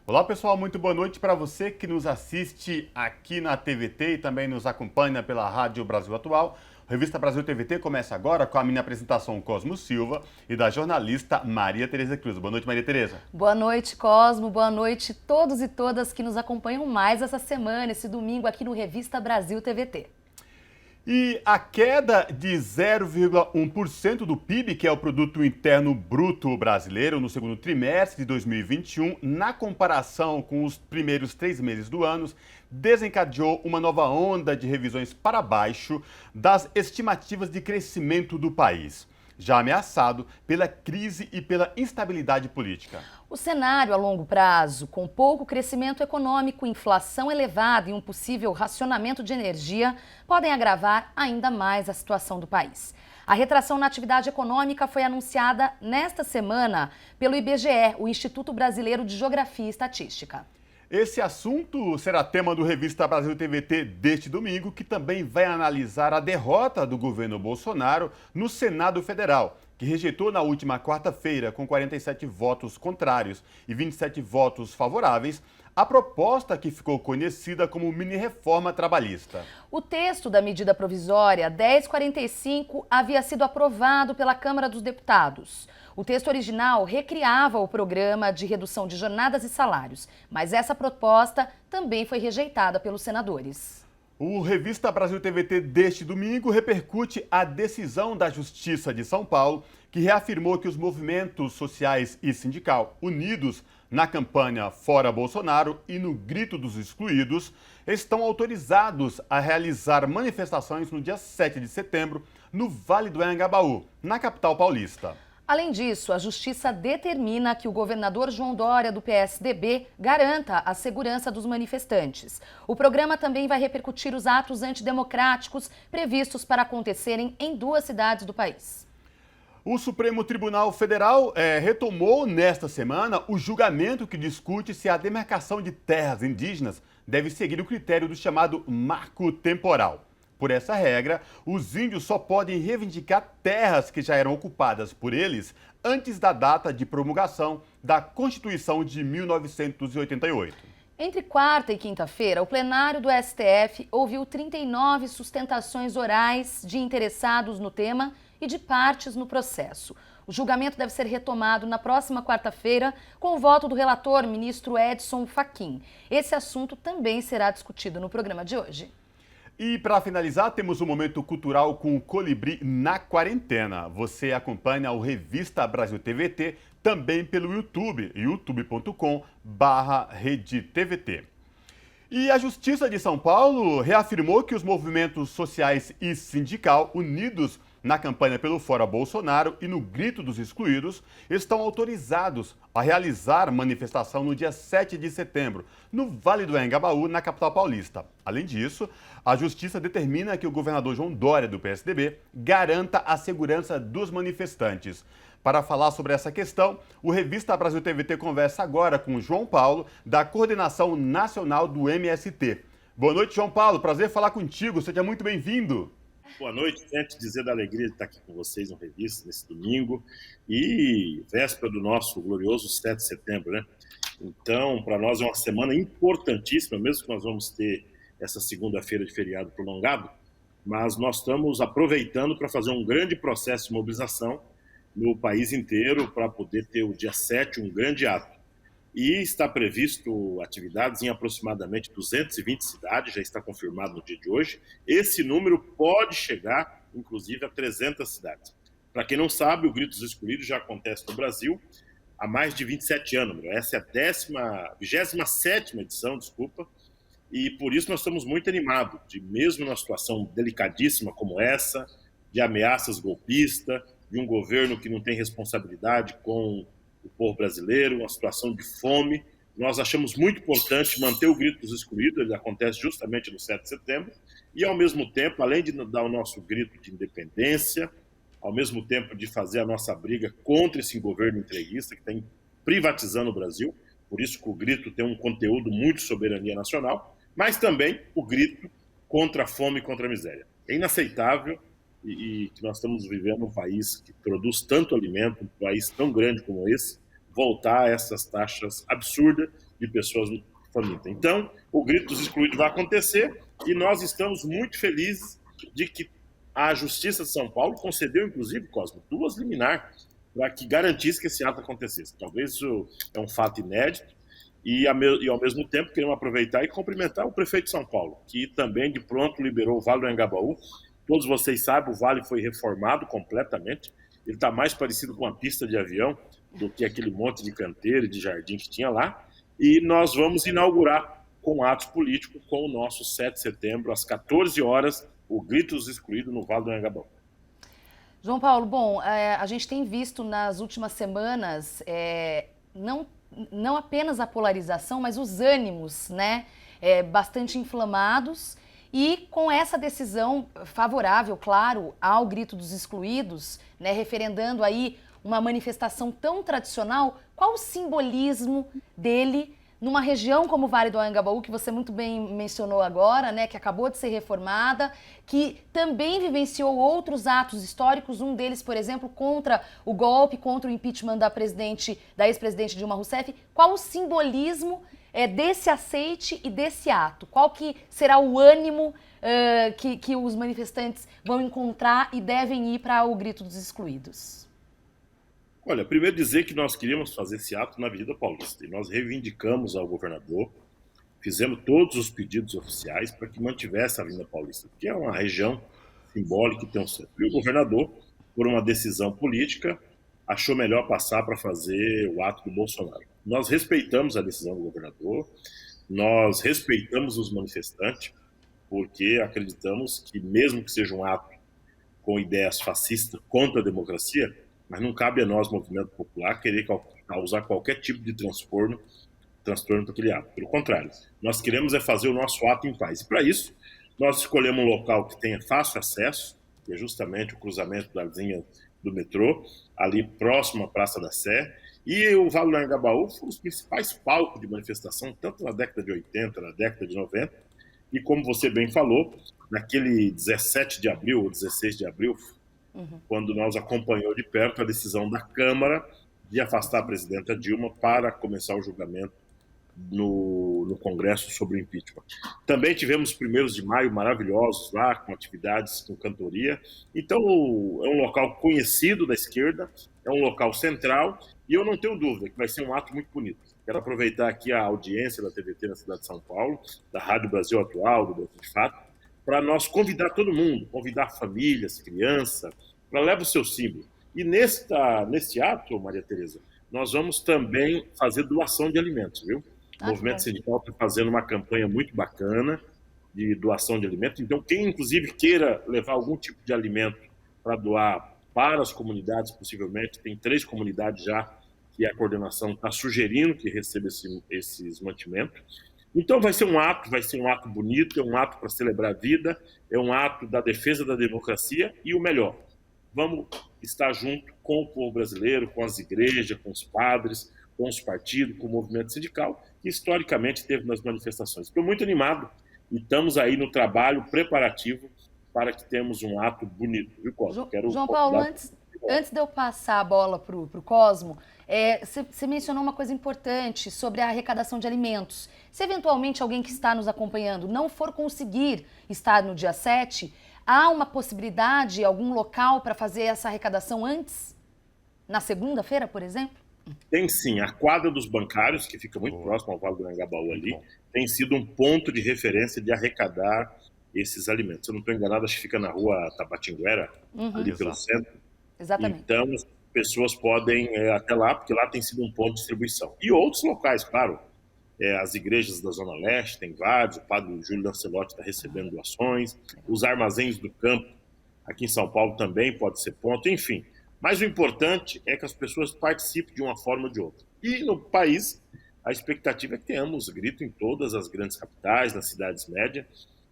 Olá pessoal, muito boa noite para você que nos assiste aqui na TVT e também nos acompanha pela Rádio Brasil Atual. A Revista Brasil TVT começa agora com a minha apresentação Cosmo Silva e da jornalista Maria Tereza Cruz. Boa noite, Maria Tereza. Boa noite, Cosmo. Boa noite todos e todas que nos acompanham mais essa semana, esse domingo aqui no Revista Brasil TVT. E a queda de 0,1% do PIB, que é o Produto Interno Bruto Brasileiro, no segundo trimestre de 2021, na comparação com os primeiros 3 meses do ano, desencadeou uma nova onda de revisões para baixo das estimativas de crescimento do país, já ameaçado pela crise e pela instabilidade política. O cenário a longo prazo, com pouco crescimento econômico, inflação elevada e um possível racionamento de energia, podem agravar ainda mais a situação do país. A retração na atividade econômica foi anunciada nesta semana pelo IBGE, o Instituto Brasileiro de Geografia e Estatística. Esse assunto será tema do Revista Brasil TVT deste domingo, que também vai analisar a derrota do governo Bolsonaro no Senado Federal, que rejeitou na última quarta-feira, com 47 votos contrários e 27 votos favoráveis, a proposta que ficou conhecida como mini-reforma trabalhista. O texto da medida provisória 1045 havia sido aprovado pela Câmara dos Deputados. O texto original recriava o programa de redução de jornadas e salários, mas essa proposta também foi rejeitada pelos senadores. O Revista Brasil TVT deste domingo repercute a decisão da Justiça de São Paulo, que reafirmou que os movimentos sociais e sindical unidos na campanha Fora Bolsonaro e no Grito dos Excluídos estão autorizados a realizar manifestações no dia 7 de setembro no Vale do Anhangabaú, na capital paulista. Além disso, a Justiça determina que o governador João Dória, do PSDB, garanta a segurança dos manifestantes. O programa também vai repercutir os atos antidemocráticos previstos para acontecerem em 2 cidades do país. O Supremo Tribunal Federal retomou nesta semana o julgamento que discute se a demarcação de terras indígenas deve seguir o critério do chamado marco temporal. Por essa regra, os índios só podem reivindicar terras que já eram ocupadas por eles antes da data de promulgação da Constituição de 1988. Entre quarta e quinta-feira, o plenário do STF ouviu 39 sustentações orais de interessados no tema e de partes no processo. O julgamento deve ser retomado na próxima quarta-feira com o voto do relator, ministro Edson Fachin. Esse assunto também será discutido no programa de hoje. E para finalizar, temos um momento cultural com o Colibri na quarentena. Você acompanha o Revista Brasil TVT também pelo YouTube, youtube.com/RedeTVT. E a Justiça de São Paulo reafirmou que os movimentos sociais e sindical unidos na campanha pelo Fora Bolsonaro e no Grito dos Excluídos estão autorizados a realizar manifestação no dia 7 de setembro, no Vale do Anhangabaú, na capital paulista. Além disso, a Justiça determina que o governador João Dória, do PSDB, garanta a segurança dos manifestantes. Para falar sobre essa questão, o Revista Brasil TVT conversa agora com o João Paulo, da Coordenação Nacional do MST. Boa noite, João Paulo. Prazer falar contigo. Seja muito bem-vindo. Boa noite, gente. Dizer da alegria de estar aqui com vocês no Revista nesse domingo e véspera do nosso glorioso 7 de setembro, né? Então, para nós é uma semana importantíssima, mesmo que nós vamos ter essa segunda-feira de feriado prolongado, mas nós estamos aproveitando para fazer um grande processo de mobilização no país inteiro para poder ter o dia 7 um grande ato. E está previsto atividades em aproximadamente 220 cidades, já está confirmado no dia de hoje. Esse número pode chegar, inclusive, a 300 cidades. Para quem não sabe, o Grito dos Excluídos já acontece no Brasil há mais de 27 anos. Essa é a 27ª edição, e por isso nós estamos muito animados, de mesmo numa situação delicadíssima como essa, de ameaças golpistas, de um governo que não tem responsabilidade com o povo brasileiro, uma situação de fome. Nós achamos muito importante manter o Grito dos Excluídos, ele acontece justamente no 7 de setembro, e ao mesmo tempo, além de dar o nosso grito de independência, ao mesmo tempo de fazer a nossa briga contra esse governo entreguista que está privatizando o Brasil, por isso que o grito tem um conteúdo muito soberania nacional, mas também o grito contra a fome e contra a miséria. É inaceitável e que nós estamos vivendo um país que produz tanto alimento, um país tão grande como esse, voltar a essas taxas absurdas de pessoas famintas. Então, o Grito dos Excluídos vai acontecer e nós estamos muito felizes de que a Justiça de São Paulo concedeu, inclusive, Cosmo, 2 liminares para que garantisse que esse ato acontecesse. Talvez isso é um fato inédito e, ao mesmo tempo, queremos aproveitar e cumprimentar o prefeito de São Paulo, que também, de pronto, liberou o Vale do Anhangabaú. Todos vocês sabem, o Vale foi reformado completamente. Ele está mais parecido com uma pista de avião do que aquele monte de canteiro e de jardim que tinha lá. E nós vamos inaugurar com atos políticos com o nosso 7 de setembro, às 14 horas, o Grito dos Excluídos no Vale do Anhangabaú. João Paulo, bom, a gente tem visto nas últimas semanas não apenas a polarização, mas os ânimos, né, bastante inflamados. E com essa decisão favorável, claro, ao Grito dos Excluídos, né, referendando aí uma manifestação tão tradicional, qual o simbolismo dele numa região como o Vale do Anhangabaú, que você muito bem mencionou agora, né, que acabou de ser reformada, que também vivenciou outros atos históricos, um deles, por exemplo, contra o golpe, contra o impeachment da ex-presidente Dilma Rousseff. Qual o simbolismo desse aceite e desse ato? Qual que será o ânimo que os manifestantes vão encontrar e devem ir para o Grito dos Excluídos? Olha, primeiro dizer que nós queríamos fazer esse ato na Avenida Paulista e nós reivindicamos ao governador, fizemos todos os pedidos oficiais para que mantivesse a Avenida Paulista, que é uma região simbólica que tem um centro. E o governador, por uma decisão política, achou melhor passar para fazer o ato do Bolsonaro. Nós respeitamos a decisão do governador, nós respeitamos os manifestantes, porque acreditamos que mesmo que seja um ato com ideias fascistas contra a democracia, mas não cabe a nós, movimento popular, querer causar qualquer tipo de transtorno para aquele ato. Pelo contrário, nós queremos fazer o nosso ato em paz. E para isso, nós escolhemos um local que tenha fácil acesso, que é justamente o cruzamento da linha do metrô, ali próximo à Praça da Sé, e o Vale do Anhangabaú foram os principais palcos de manifestação, tanto na década de 80, na década de 90, e como você bem falou, naquele 17 de abril, ou 16 de abril, quando nós acompanhamos de perto a decisão da Câmara de afastar a presidenta Dilma para começar o julgamento no Congresso sobre o impeachment. Também tivemos os 1º de maio maravilhosos lá, com atividades, com cantoria. Então, é um local conhecido da esquerda, é um local central, e eu não tenho dúvida que vai ser um ato muito bonito. Quero aproveitar aqui a audiência da TVT na cidade de São Paulo, da Rádio Brasil Atual, do Brasil de Fato, para nós convidar todo mundo, convidar famílias, crianças, para levar o seu símbolo. E neste ato, Maria Tereza, nós vamos também fazer doação de alimentos, viu? O movimento sindical está fazendo uma campanha muito bacana de doação de alimentos. Então, quem, inclusive, queira levar algum tipo de alimento para doar para as comunidades, possivelmente, tem 3 comunidades já que a coordenação está sugerindo que receba esses mantimentos. Então, vai ser um ato bonito, é um ato para celebrar a vida, é um ato da defesa da democracia e o melhor, vamos estar junto com o povo brasileiro, com as igrejas, com os padres, com os partidos, com o movimento sindical, que historicamente teve nas manifestações. Estou muito animado e estamos aí no trabalho preparativo para que temos um ato bonito. Viu, Cosmo? João Paulo, antes de eu passar a bola para o Cosmo, você mencionou uma coisa importante sobre a arrecadação de alimentos. Se eventualmente alguém que está nos acompanhando não for conseguir estar no dia 7, há uma possibilidade, algum local para fazer essa arrecadação antes? Na segunda-feira, por exemplo? Tem sim. A quadra dos bancários, que fica muito próximo ao Vale do Anhangabaú ali, tem sido um ponto de referência de arrecadar esses alimentos. Se eu não estou enganado, acho que fica na rua Tabatinguera, ali pelo centro. Exatamente. Então, as pessoas podem ir até lá, porque lá tem sido um ponto de distribuição. E outros locais, claro. As igrejas da Zona Leste, tem vários, o padre Júlio Lancelotti está recebendo doações, os armazéns do campo, aqui em São Paulo também pode ser ponto, enfim. Mas o importante é que as pessoas participem de uma forma ou de outra. E no país, a expectativa é que tenhamos grito em todas as grandes capitais, nas cidades médias,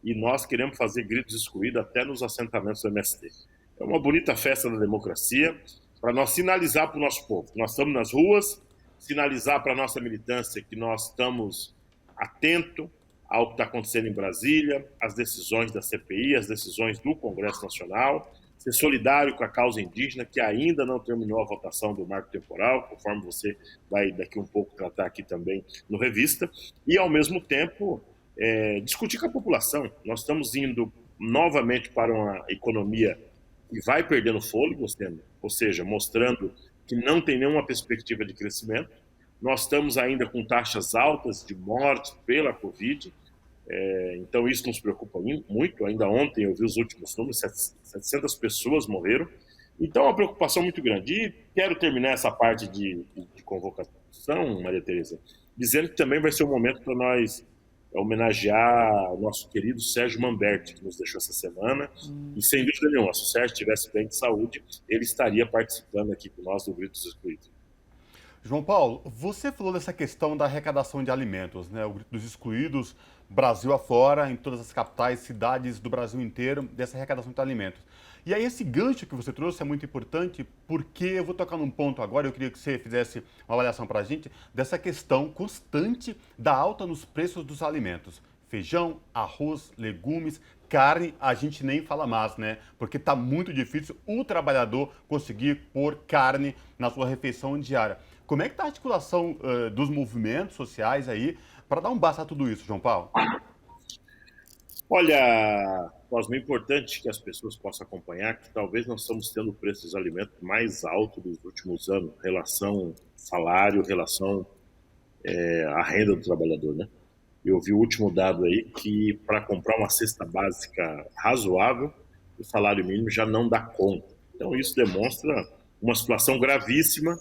e nós queremos fazer gritos excluídos até nos assentamentos do MST. É uma bonita festa da democracia, para nós sinalizar para o nosso povo. Nós estamos nas ruas, sinalizar para a nossa militância que nós estamos atentos ao que está acontecendo em Brasília, as decisões da CPI, as decisões do Congresso Nacional, ser solidário com a causa indígena, que ainda não terminou a votação do marco temporal, conforme você vai daqui um pouco tratar aqui também no Revista, e ao mesmo tempo discutir com a população. Nós estamos indo novamente para uma economia que vai perdendo fôlego, ou seja, mostrando que não tem nenhuma perspectiva de crescimento. Nós estamos ainda com taxas altas de mortes pela Covid, então isso nos preocupa muito. Ainda ontem eu vi os últimos números, 700 pessoas morreram. Então é uma preocupação muito grande. E quero terminar essa parte de convocação, Maria Tereza, dizendo que também vai ser um momento para nós homenagear o nosso querido Sérgio Manberti, que nos deixou essa semana. E sem dúvida nenhuma, se o Sérgio estivesse bem de saúde, ele estaria participando aqui com nós do Grito dos Excluídos. João Paulo, você falou dessa questão da arrecadação de alimentos, né? O Grito dos Excluídos, Brasil afora, em todas as capitais, cidades do Brasil inteiro, dessa arrecadação de alimentos. E aí esse gancho que você trouxe é muito importante, porque eu vou tocar num ponto agora, eu queria que você fizesse uma avaliação para a gente, dessa questão constante da alta nos preços dos alimentos. Feijão, arroz, legumes, carne, a gente nem fala mais, né? Porque está muito difícil o trabalhador conseguir pôr carne na sua refeição diária. Como é que está a articulação dos movimentos sociais aí para dar um basta a tudo isso, João Paulo? Olha, Cosmo, é importante que as pessoas possam acompanhar que talvez nós estamos tendo o preço dos alimentos mais alto dos últimos anos, relação salário, relação à renda do trabalhador, né? Eu vi o último dado aí que para comprar uma cesta básica razoável, o salário mínimo já não dá conta. Então isso demonstra uma situação gravíssima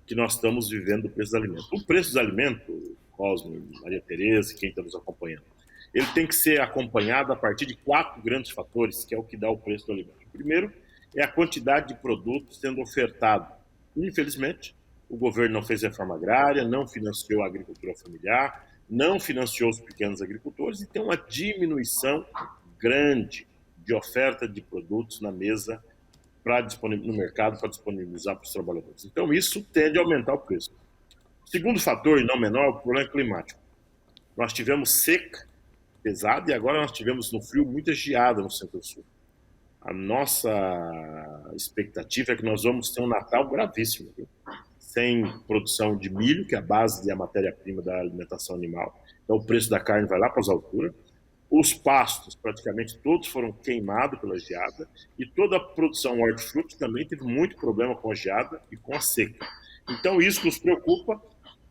que nós estamos vivendo do preço dos alimentos. O preço dos alimentos, Cosmo, Maria Tereza, quem está nos acompanhando, ele tem que ser acompanhado a partir de 4 grandes fatores, que é o que dá o preço do alimento. O primeiro é a quantidade de produtos sendo ofertado. Infelizmente, o governo não fez reforma agrária, não financiou a agricultura familiar, não financiou os pequenos agricultores e tem uma diminuição grande de oferta de produtos na mesa no mercado para disponibilizar para os trabalhadores. Então, isso tende a aumentar o preço. O segundo fator, e não menor, é o problema climático. Nós tivemos seca pesada e agora nós tivemos no frio muita geada no Centro-Sul. A nossa expectativa é que nós vamos ter um Natal gravíssimo, viu? Sem produção de milho, que é a base da matéria-prima da alimentação animal. Então, o preço da carne vai lá para as alturas. Os pastos, praticamente todos foram queimados pela geada e toda a produção hortifruti também teve muito problema com a geada e com a seca. Então, isso nos preocupa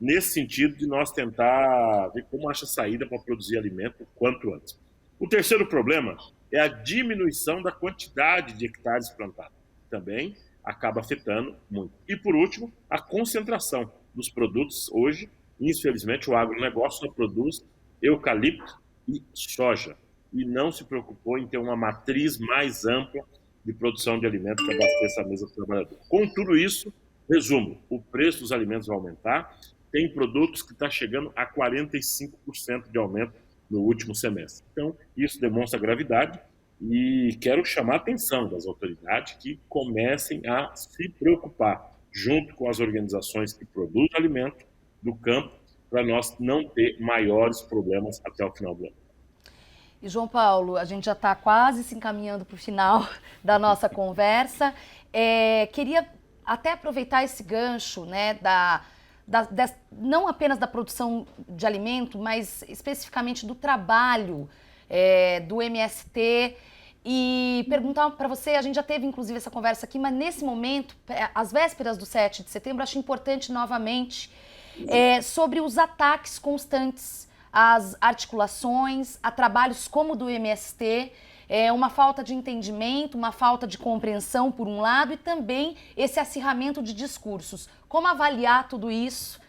nesse sentido de nós tentar ver como acha saída para produzir alimento o quanto antes. O terceiro problema é a diminuição da quantidade de hectares plantados. Também acaba afetando muito. E, por último, a concentração dos produtos. Hoje, infelizmente, o agronegócio só produz eucalipto e soja, e não se preocupou em ter uma matriz mais ampla de produção de alimentos para abastecer a mesa do trabalhador. Com tudo isso, resumo, o preço dos alimentos vai aumentar, tem produtos que está chegando a 45% de aumento no último semestre. Então, isso demonstra gravidade e quero chamar a atenção das autoridades que comecem a se preocupar, junto com as organizações que produzem alimento do campo, para nós não ter maiores problemas até o final do ano. E, João Paulo, a gente já está quase se encaminhando para o final da nossa conversa. Queria até aproveitar esse gancho, né, não apenas da produção de alimento, mas especificamente do trabalho do MST, e perguntar para você, a gente já teve inclusive essa conversa aqui, mas nesse momento, às vésperas do 7 de setembro, acho importante novamente sobre os ataques constantes às articulações, a trabalhos como o do MST, uma falta de entendimento, uma falta de compreensão por um lado e também esse acirramento de discursos. Como avaliar tudo isso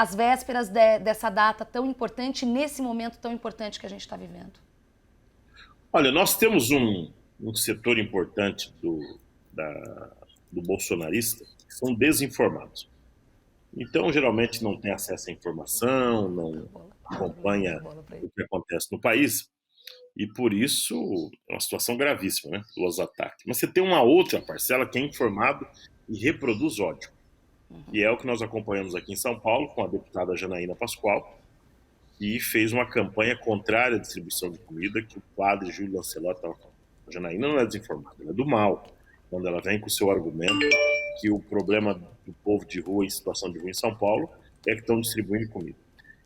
às vésperas dessa data tão importante, nesse momento tão importante que a gente está vivendo? Olha, nós temos um setor importante do bolsonarista que são desinformados. Então, geralmente não tem acesso à informação, não acompanha o que acontece no país, e por isso é uma situação gravíssima, né, dos ataques. Mas você tem uma outra parcela que é informado e reproduz ódio. E é o que nós acompanhamos aqui em São Paulo com a deputada Janaína Pascoal, que fez uma campanha contrária à distribuição de comida, que o padre Júlio Lancelotti estava falando. A Janaína não é desinformada, ela é do mal. quando ela vem com o seu argumento que o problema do povo de rua em situação de rua em São Paulo é que estão distribuindo comida.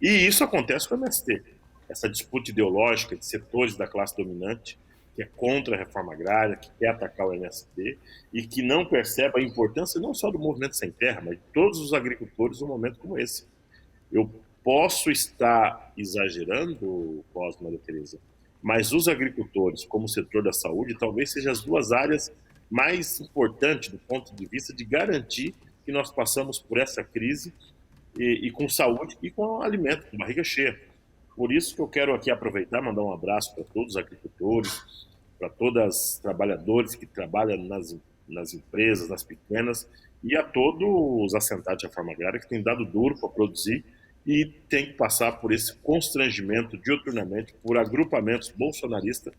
E isso acontece com o MST. Essa disputa ideológica de setores da classe dominante que é contra a reforma agrária, que quer atacar o MST e que não percebe a importância não só do movimento sem terra, mas de todos os agricultores num momento como esse. Eu posso estar exagerando, Cosmo, Maria Tereza, mas os agricultores, como o setor da saúde, talvez sejam as duas áreas mais importantes do ponto de vista de garantir que nós passamos por essa crise e com saúde e com alimento, com barriga cheia. Por isso que eu quero aqui aproveitar, mandar um abraço para todos os agricultores, para todos os trabalhadores que trabalham nas empresas, nas pequenas, e a todos os assentados da reforma agrária que têm dado duro para produzir e tem que passar por esse constrangimento diuturnamente por agrupamentos bolsonaristas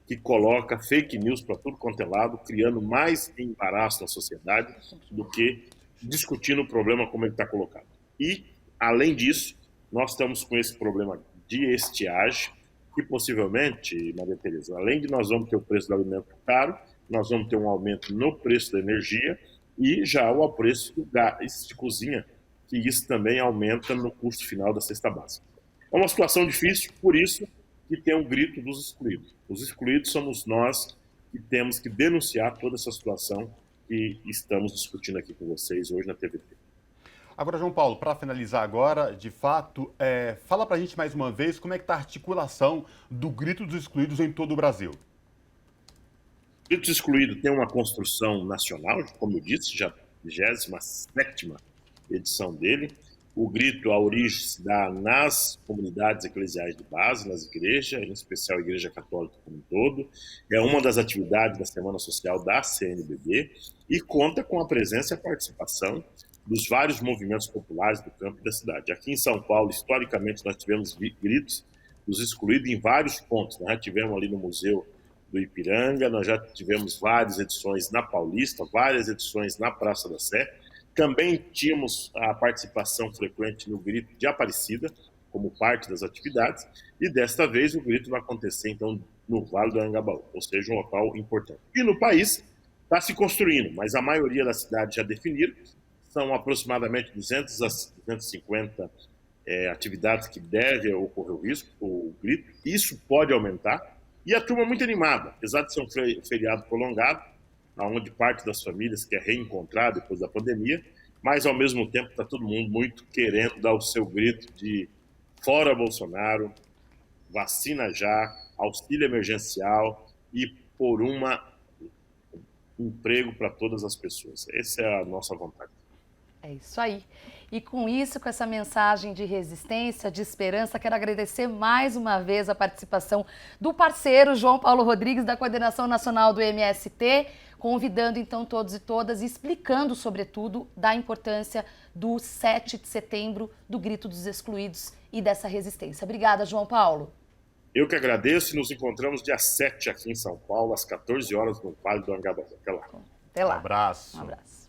que coloca fake news para tudo quanto é lado, criando mais embaraço na sociedade do que discutindo o problema como ele está colocado. E, além disso, nós estamos com esse problema de estiagem, que possivelmente, Maria Tereza, além de nós vamos ter o preço do alimento caro, nós vamos ter um aumento no preço da energia e já o preço do gás de cozinha, que isso também aumenta no custo final da cesta básica. É uma situação difícil, por isso que tem um grito dos excluídos. Os excluídos somos nós que temos que denunciar toda essa situação que estamos discutindo aqui com vocês hoje na TVT. Agora, João Paulo, para finalizar agora, de fato, fala para a gente mais uma vez como é que está a articulação do Grito dos Excluídos em todo o Brasil. O Grito dos Excluídos tem uma construção nacional, como eu disse, já 27ª edição dele. O grito, a origem se dá nas comunidades eclesiais de base, nas igrejas, em especial a Igreja Católica como um todo. É uma das atividades da Semana Social da CNBB e conta com a presença e a participação dos vários movimentos populares do campo e da cidade. Aqui em São Paulo, historicamente, nós tivemos gritos dos excluídos em vários pontos. Nós já tivemos ali no Museu do Ipiranga, nós já tivemos várias edições na Paulista, várias edições na Praça da Sé. Também tínhamos a participação frequente no grito de Aparecida, como parte das atividades, e desta vez o grito vai acontecer, então, no Vale do Anhangabaú, ou seja, um local importante. E no país está se construindo, mas a maioria das cidades já definiram, são aproximadamente 200 a 250 atividades que devem ocorrer o grito. Isso pode aumentar. E a turma muito animada, apesar de ser um feriado prolongado, onde parte das famílias quer reencontrar depois da pandemia, mas ao mesmo tempo está todo mundo muito querendo dar o seu grito de fora Bolsonaro, vacina já, auxílio emergencial e por um emprego para todas as pessoas. Essa é a nossa vontade. É isso aí. E com isso, com essa mensagem de resistência, de esperança, quero agradecer mais uma vez a participação do parceiro João Paulo Rodrigues, da Coordenação Nacional do MST, convidando então todos e todas, explicando sobretudo da importância do 7 de setembro, do Grito dos Excluídos e dessa resistência. Obrigada, João Paulo. Eu que agradeço e nos encontramos dia 7 aqui em São Paulo, às 14 horas no Vale do Anhangabaú. Até lá. Até lá. Um abraço. Um abraço.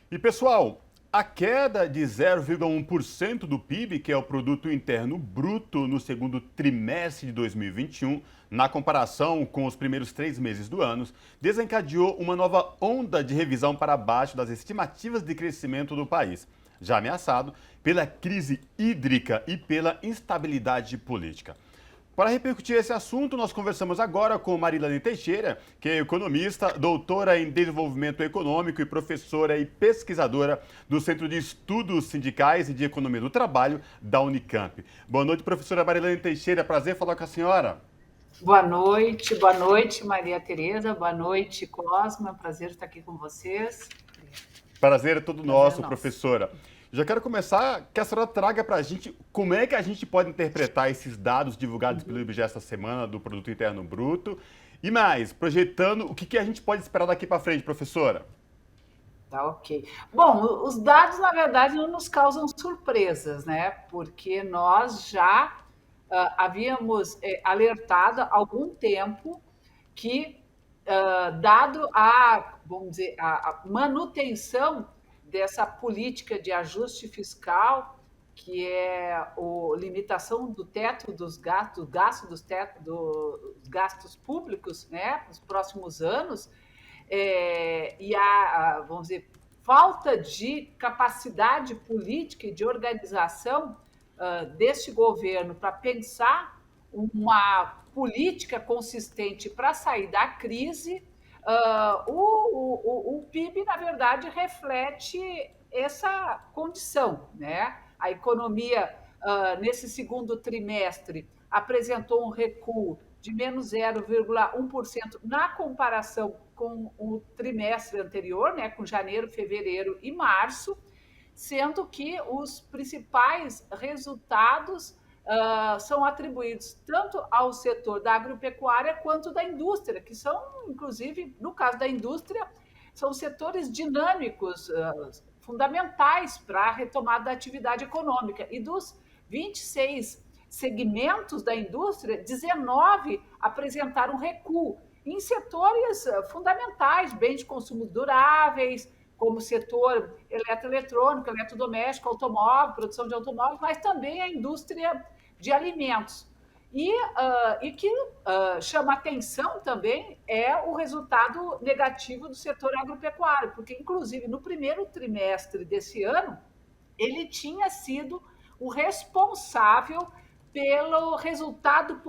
E, pessoal, a queda de 0,1% do PIB, que é o Produto Interno Bruto, no segundo trimestre de 2021, na comparação com os primeiros 3 meses do ano, desencadeou uma nova onda de revisão para baixo das estimativas de crescimento do país, já ameaçado pela crise hídrica e pela instabilidade política. Para repercutir esse assunto, nós conversamos agora com Marilane Teixeira, que é economista, doutora em desenvolvimento econômico e professora e pesquisadora do Centro de Estudos Sindicais e de Economia do Trabalho da Unicamp. Boa noite, professora Marilane Teixeira. Prazer falar com a senhora. Boa noite, Maria Tereza. Boa noite, Cosma. Prazer estar aqui com vocês. Prazer é todo nosso, professora. Já quero começar que a senhora traga para a gente como é que a gente pode interpretar esses dados divulgados pelo IBGE esta semana do Produto Interno Bruto e mais, projetando o que a gente pode esperar daqui para frente, professora. Tá, ok. Bom, os dados, na verdade, não nos causam surpresas, né? Porque nós já havíamos alertado há algum tempo que, dado vamos dizer, a manutenção dessa política de ajuste fiscal, que é a limitação do teto dos gastos públicos, né, nos próximos anos, e a, vamos dizer, falta de capacidade política e de organização deste governo para pensar uma política consistente para sair da crise, o PIB, na verdade, reflete essa condição, né? A economia, nesse segundo trimestre, apresentou um recuo de menos 0,1% na comparação com o trimestre anterior, né, com janeiro, fevereiro e março, sendo que os principais resultados são atribuídos tanto ao setor da agropecuária quanto da indústria, que são, inclusive, no caso da indústria, são setores dinâmicos, fundamentais para a retomada da atividade econômica. E dos 26 segmentos da indústria, 19 apresentaram recuo em setores fundamentais, bens de consumo duráveis, como o setor eletroeletrônico, eletrodoméstico, automóvel, produção de automóveis, mas também a indústria de alimentos. E que chama atenção também é o resultado negativo do setor agropecuário, porque, inclusive, no primeiro trimestre desse ano, ele tinha sido o responsável pelo resultado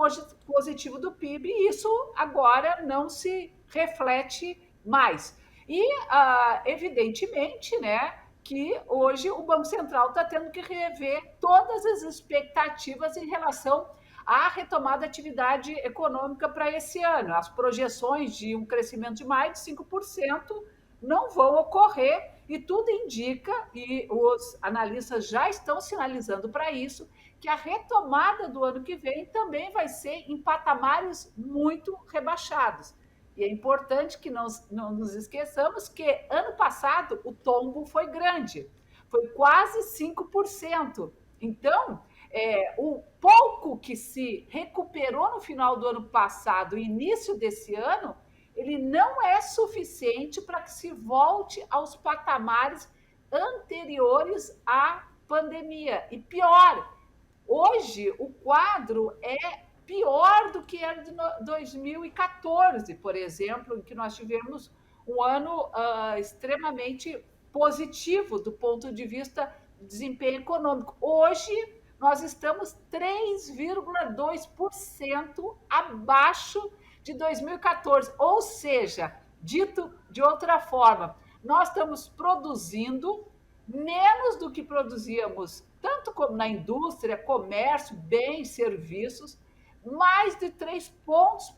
positivo do PIB, e isso agora não se reflete mais. E, evidentemente, né, que hoje o Banco Central está tendo que rever todas as expectativas em relação à retomada da atividade econômica para esse ano. As projeções de um crescimento de mais de 5% não vão ocorrer, e tudo indica, e os analistas já estão sinalizando para isso, que a retomada do ano que vem também vai ser em patamares muito rebaixados. E é importante que não nos esqueçamos que ano passado o tombo foi grande, foi quase 5%. Então, o pouco que se recuperou no final do ano passado e início desse ano, ele não é suficiente para que se volte aos patamares anteriores à pandemia. E pior, hoje o quadro é pior do que era de 2014, por exemplo, em que nós tivemos um ano extremamente positivo do ponto de vista do desempenho econômico. Hoje, nós estamos 3,2% abaixo de 2014, ou seja, dito de outra forma, nós estamos produzindo menos do que produzíamos, tanto como na indústria, comércio, bens, serviços, mais de 3 pontos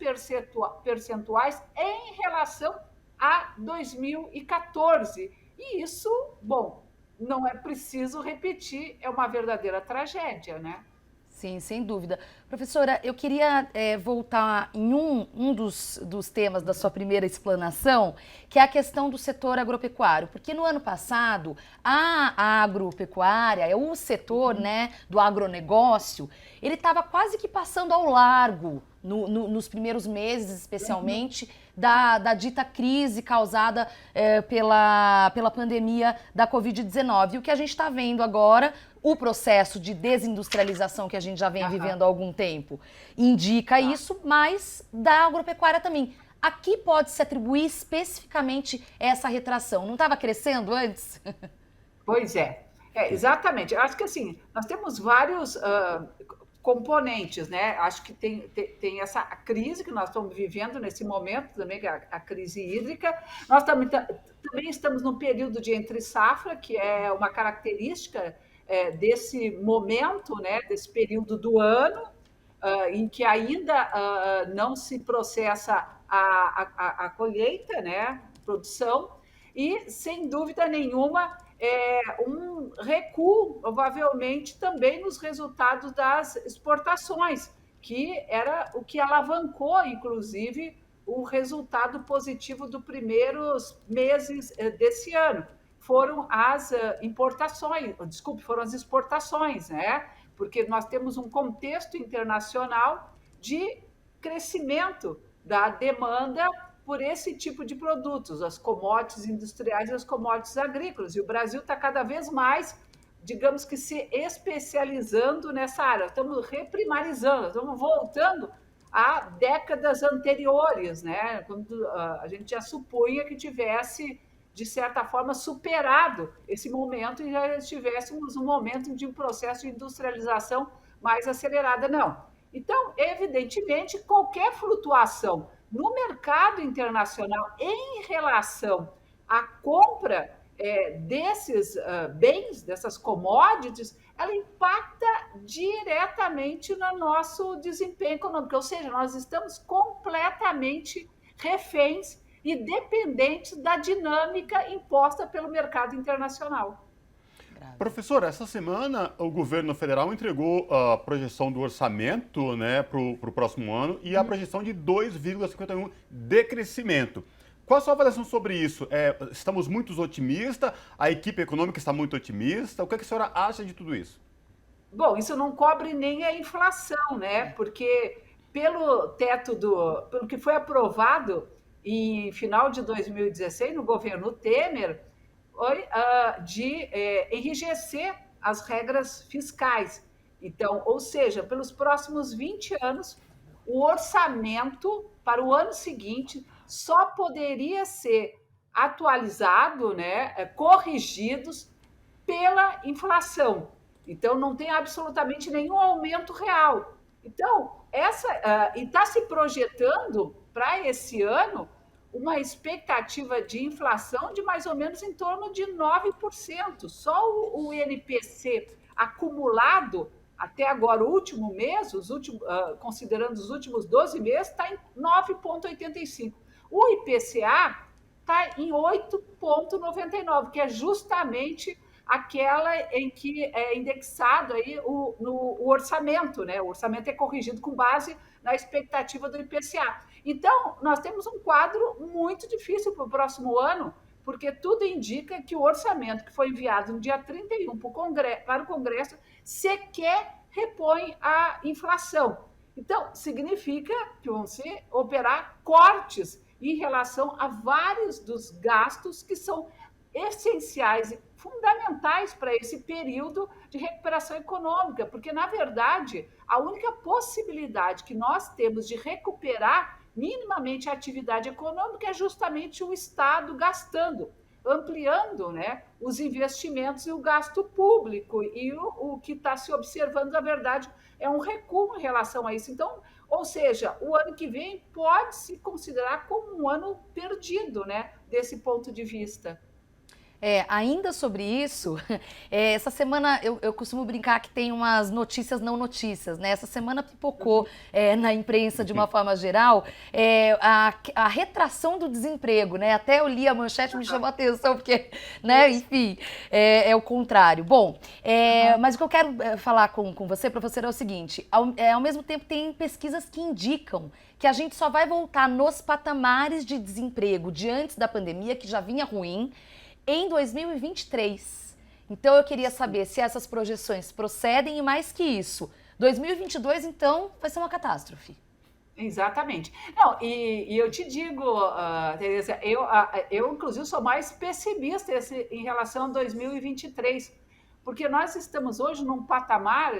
percentuais em relação a 2014. E isso, bom, não é preciso repetir, é uma verdadeira tragédia, né? Sim, sem dúvida. Professora, eu queria voltar em um dos temas da sua primeira explanação, que é a questão do setor agropecuário, porque no ano passado a agropecuária, o setor, né, do agronegócio, ele estava quase que passando ao largo nos primeiros meses, especialmente, da dita crise causada pela pandemia da Covid-19. E o que a gente está vendo agora, o processo de desindustrialização que a gente já vem vivendo há algum tempo, indica isso, mas da agropecuária também. A que pode se atribuir especificamente essa retração? Não estava crescendo antes? Pois é, exatamente. Eu acho que assim, nós temos vários componentes, né? Acho que tem essa crise que nós estamos vivendo nesse momento também, que é a crise hídrica. Nós também estamos num período de entre-safra, que é uma característica desse momento, né? Desse período do ano, em que ainda não se processa a colheita, né? Produção, e, sem dúvida nenhuma, um recuo, provavelmente, também nos resultados das exportações, que era o que alavancou, inclusive, o resultado positivo dos primeiros meses desse ano. Foram as foram as exportações, né? Porque nós temos um contexto internacional de crescimento da demanda por esse tipo de produtos, as commodities industriais e as commodities agrícolas. E o Brasil está cada vez mais, digamos que, se especializando nessa área. Estamos reprimarizando, estamos voltando a décadas anteriores, né? Quando a gente já supunha que tivesse, de certa forma, superado esse momento e já estivéssemos um momento de um processo de industrialização mais acelerada. Não. Então, evidentemente, qualquer flutuação no mercado internacional em relação à compra desses bens, dessas commodities, ela impacta diretamente no nosso desempenho econômico. Ou seja, nós estamos completamente reféns e dependentes da dinâmica imposta pelo mercado internacional. Professor, essa semana o governo federal entregou a projeção do orçamento, né, para o próximo ano e a projeção de 2,51 de crescimento. Qual a sua avaliação sobre isso? Estamos muito otimistas? A equipe econômica está muito otimista? O que a senhora acha de tudo isso? Bom, isso não cobre nem a inflação, né? Porque pelo pelo que foi aprovado em final de 2016 no governo Temer, foi de enrijecer as regras fiscais. Então, ou seja, pelos próximos 20 anos, o orçamento para o ano seguinte só poderia ser atualizado, né, corrigidos pela inflação. Então, não tem absolutamente nenhum aumento real. Então, e está se projetando para esse ano uma expectativa de inflação de mais ou menos em torno de 9%. Só o INPC acumulado até agora, o último mês, considerando os últimos 12 meses, está em 9,85%. O IPCA está em 8,99%, que é justamente aquela em que é indexado aí o orçamento, né? O orçamento é corrigido com base na expectativa do IPCA. Então, nós temos um quadro muito difícil para o próximo ano, porque tudo indica que o orçamento que foi enviado no dia 31 para o Congresso sequer repõe a inflação. Então, significa que vão se operar cortes em relação a vários dos gastos que são essenciais e fundamentais para esse período de recuperação econômica, porque, na verdade, a única possibilidade que nós temos de recuperar minimamente a atividade econômica é justamente o Estado gastando, ampliando, né, os investimentos e o gasto público. E o que está se observando, na verdade, é um recuo em relação a isso. Então, ou seja, o ano que vem pode se considerar como um ano perdido, né, desse ponto de vista. Ainda sobre isso, essa semana eu costumo brincar que tem umas notícias não notícias, né? Essa semana pipocou na imprensa de uma forma geral a retração do desemprego, né? Até eu li a manchete e me chamou a atenção, porque, né, enfim, é o contrário. Bom, mas o que eu quero falar com você, professor, é o seguinte, ao mesmo tempo tem pesquisas que indicam que a gente só vai voltar nos patamares de desemprego de antes da pandemia, que já vinha ruim, em 2023. Então, eu queria saber se essas projeções procedem e, mais que isso, 2022, então, vai ser uma catástrofe. Exatamente. Não, e eu te digo, Tereza, eu, inclusive, sou mais pessimista em relação a 2023, porque nós estamos hoje num patamar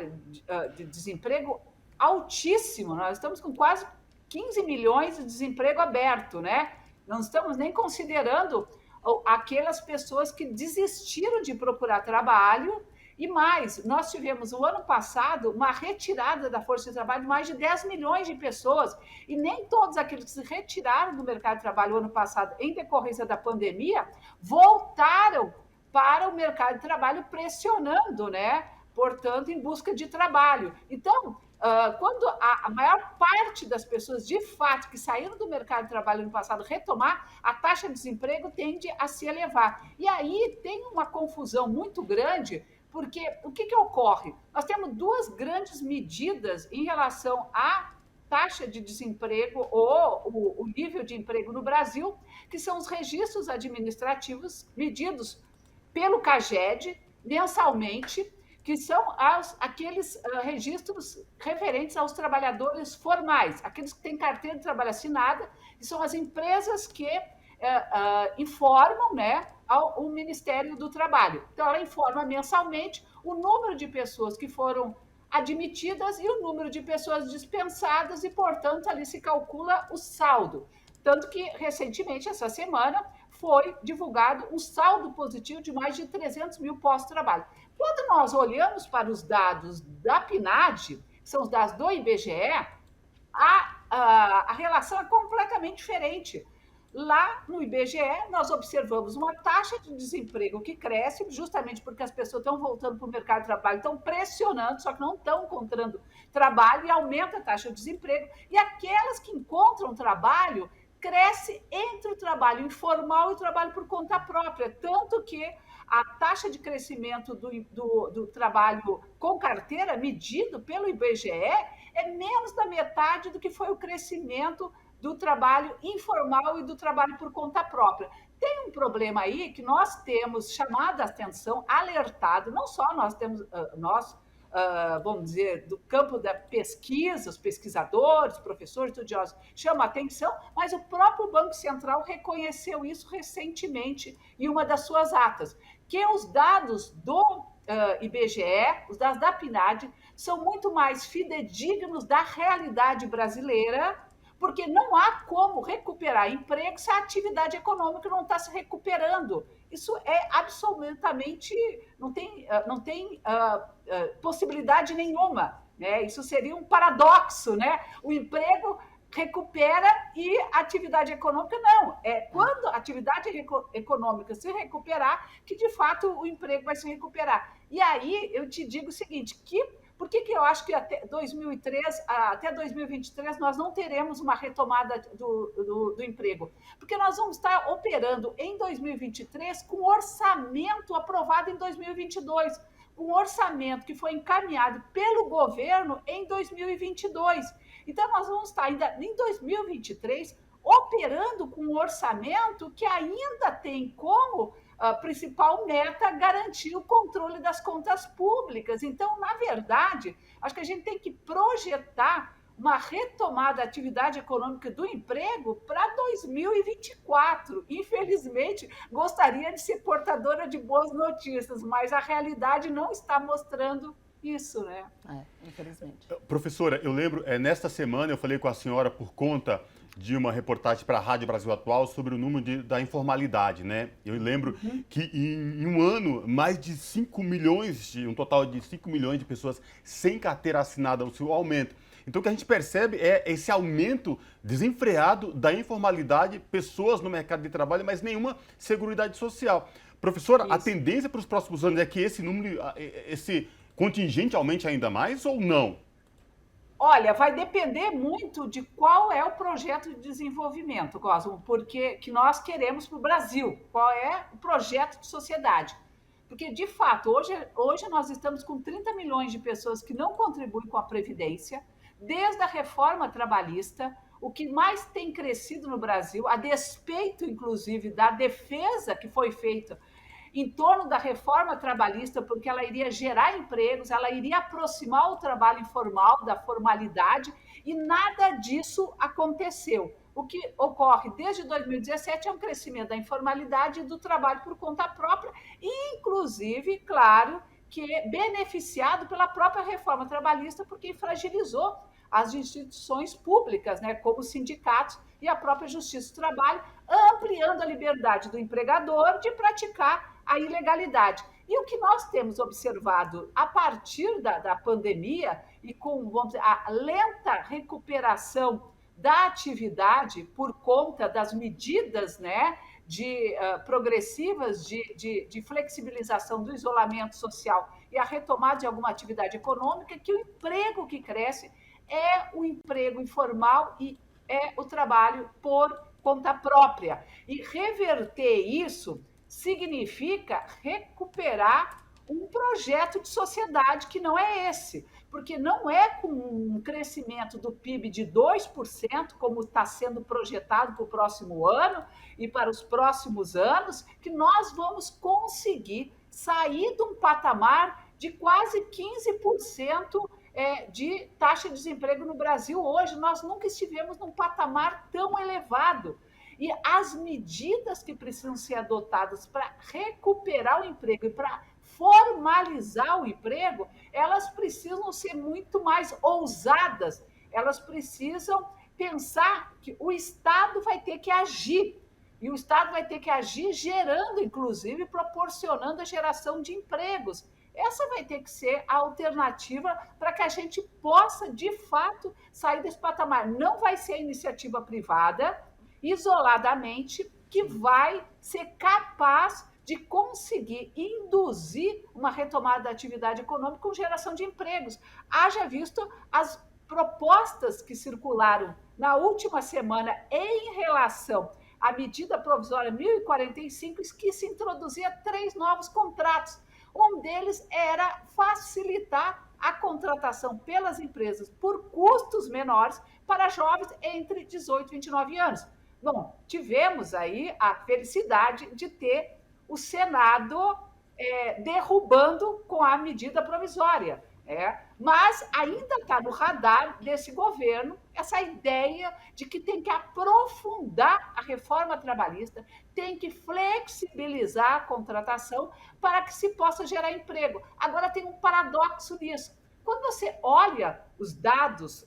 de desemprego altíssimo. Nós estamos com quase 15 milhões de desemprego aberto, né? Não estamos nem considerando aquelas pessoas que desistiram de procurar trabalho. E mais, nós tivemos o ano passado uma retirada da força de trabalho de mais de 10 milhões de pessoas, e nem todos aqueles que se retiraram do mercado de trabalho o ano passado em decorrência da pandemia voltaram para o mercado de trabalho pressionando, né? Portanto, em busca de trabalho. Então, quando a maior parte das pessoas, de fato, que saíram do mercado de trabalho no passado retomar, a taxa de desemprego tende a se elevar. E aí tem uma confusão muito grande, porque o que ocorre? Nós temos duas grandes medidas em relação à taxa de desemprego ou o nível de emprego no Brasil, que são os registros administrativos medidos pelo CAGED mensalmente, que são aqueles registros referentes aos trabalhadores formais, aqueles que têm carteira de trabalho assinada, que são as empresas que informam, né, ao Ministério do Trabalho. Então, ela informa mensalmente o número de pessoas que foram admitidas e o número de pessoas dispensadas e, portanto, ali se calcula o saldo. Tanto que, recentemente, essa semana, foi divulgado um saldo positivo de mais de 300 mil postos de trabalho. Quando nós olhamos para os dados da PNAD, que são os dados do IBGE, a relação é completamente diferente. Lá no IBGE, nós observamos uma taxa de desemprego que cresce, justamente porque as pessoas estão voltando para o mercado de trabalho, estão pressionando, só que não estão encontrando trabalho e aumenta a taxa de desemprego. E aquelas que encontram trabalho, cresce entre o trabalho informal e o trabalho por conta própria, tanto que a taxa de crescimento do trabalho com carteira, medido pelo IBGE, é menos da metade do que foi o crescimento do trabalho informal e do trabalho por conta própria. Tem um problema aí que nós temos chamado a atenção, alertado, não só nós temos, vamos dizer, do campo da pesquisa, os pesquisadores, professores, estudiosos, chamam a atenção, mas o próprio Banco Central reconheceu isso recentemente em uma das suas atas, que os dados do IBGE, os dados da PNAD, são muito mais fidedignos da realidade brasileira, porque não há como recuperar emprego se a atividade econômica não está se recuperando. Isso é absolutamente, não tem possibilidade nenhuma, né? Isso seria um paradoxo, né? O emprego recupera e a atividade econômica não. É quando a atividade econômica se recuperar que, de fato, o emprego vai se recuperar. E aí eu te digo o seguinte, por que eu acho que até 2023 nós não teremos uma retomada do emprego? Porque nós vamos estar operando em 2023 com orçamento aprovado em 2022, um orçamento que foi encaminhado pelo governo em 2022. Então, nós vamos estar ainda em 2023 operando com um orçamento que ainda tem como principal meta garantir o controle das contas públicas. Então, na verdade, acho que a gente tem que projetar uma retomada da atividade econômica do emprego para 2024. Infelizmente, gostaria de ser portadora de boas notícias, mas a realidade não está mostrando isso, né? Infelizmente. Professora, eu lembro, nesta semana eu falei com a senhora por conta de uma reportagem para a Rádio Brasil Atual sobre o número da informalidade, né? Eu lembro que em um ano, mais de 5 milhões, um total de 5 milhões de pessoas sem carteira assinada, o seu aumento. Então o que a gente percebe é esse aumento desenfreado da informalidade, pessoas no mercado de trabalho, mas nenhuma seguridade social. Professora, a tendência para os próximos anos é que esse número, esse contingente aumente ainda mais ou não? Olha, vai depender muito de qual é o projeto de desenvolvimento, Cosmo, porque que nós queremos para o Brasil, qual é o projeto de sociedade. Porque, de fato, hoje nós estamos com 30 milhões de pessoas que não contribuem com a Previdência, desde a reforma trabalhista, o que mais tem crescido no Brasil, a despeito, inclusive, da defesa que foi feita em torno da reforma trabalhista, porque ela iria gerar empregos, ela iria aproximar o trabalho informal da formalidade, e nada disso aconteceu. O que ocorre desde 2017 é um crescimento da informalidade e do trabalho por conta própria, e, inclusive, claro, que é beneficiado pela própria reforma trabalhista, porque fragilizou as instituições públicas, né, como os sindicatos e a própria Justiça do Trabalho, ampliando a liberdade do empregador de praticar a ilegalidade. E o que nós temos observado a partir da pandemia e com, vamos dizer, a lenta recuperação da atividade por conta das medidas, né, progressivas de flexibilização do isolamento social e a retomada de alguma atividade econômica, que o emprego que cresce é o emprego informal e é o trabalho por conta própria. E reverter isso significa recuperar um projeto de sociedade que não é esse, porque não é com um crescimento do PIB de 2%, como está sendo projetado para o próximo ano e para os próximos anos, que nós vamos conseguir sair de um patamar de quase 15% de taxa de desemprego no Brasil hoje. Nós nunca estivemos num patamar tão elevado. E as medidas que precisam ser adotadas para recuperar o emprego e para formalizar o emprego, elas precisam ser muito mais ousadas, elas precisam pensar que o Estado vai ter que agir. E o Estado vai ter que agir gerando, inclusive, proporcionando a geração de empregos. Essa vai ter que ser a alternativa para que a gente possa, de fato, sair desse patamar. Não vai ser a iniciativa privada, isoladamente, que vai ser capaz de conseguir induzir uma retomada da atividade econômica com geração de empregos. Haja visto as propostas que circularam na última semana em relação à medida provisória 1045, que se introduzia 3 novos contratos. Um deles era facilitar a contratação pelas empresas por custos menores para jovens entre 18 e 29 anos. Bom, tivemos aí a felicidade de ter o Senado derrubando com a medida provisória. Mas ainda está no radar desse governo essa ideia de que tem que aprofundar a reforma trabalhista, tem que flexibilizar a contratação para que se possa gerar emprego. Agora tem um paradoxo nisso. Quando você olha os dados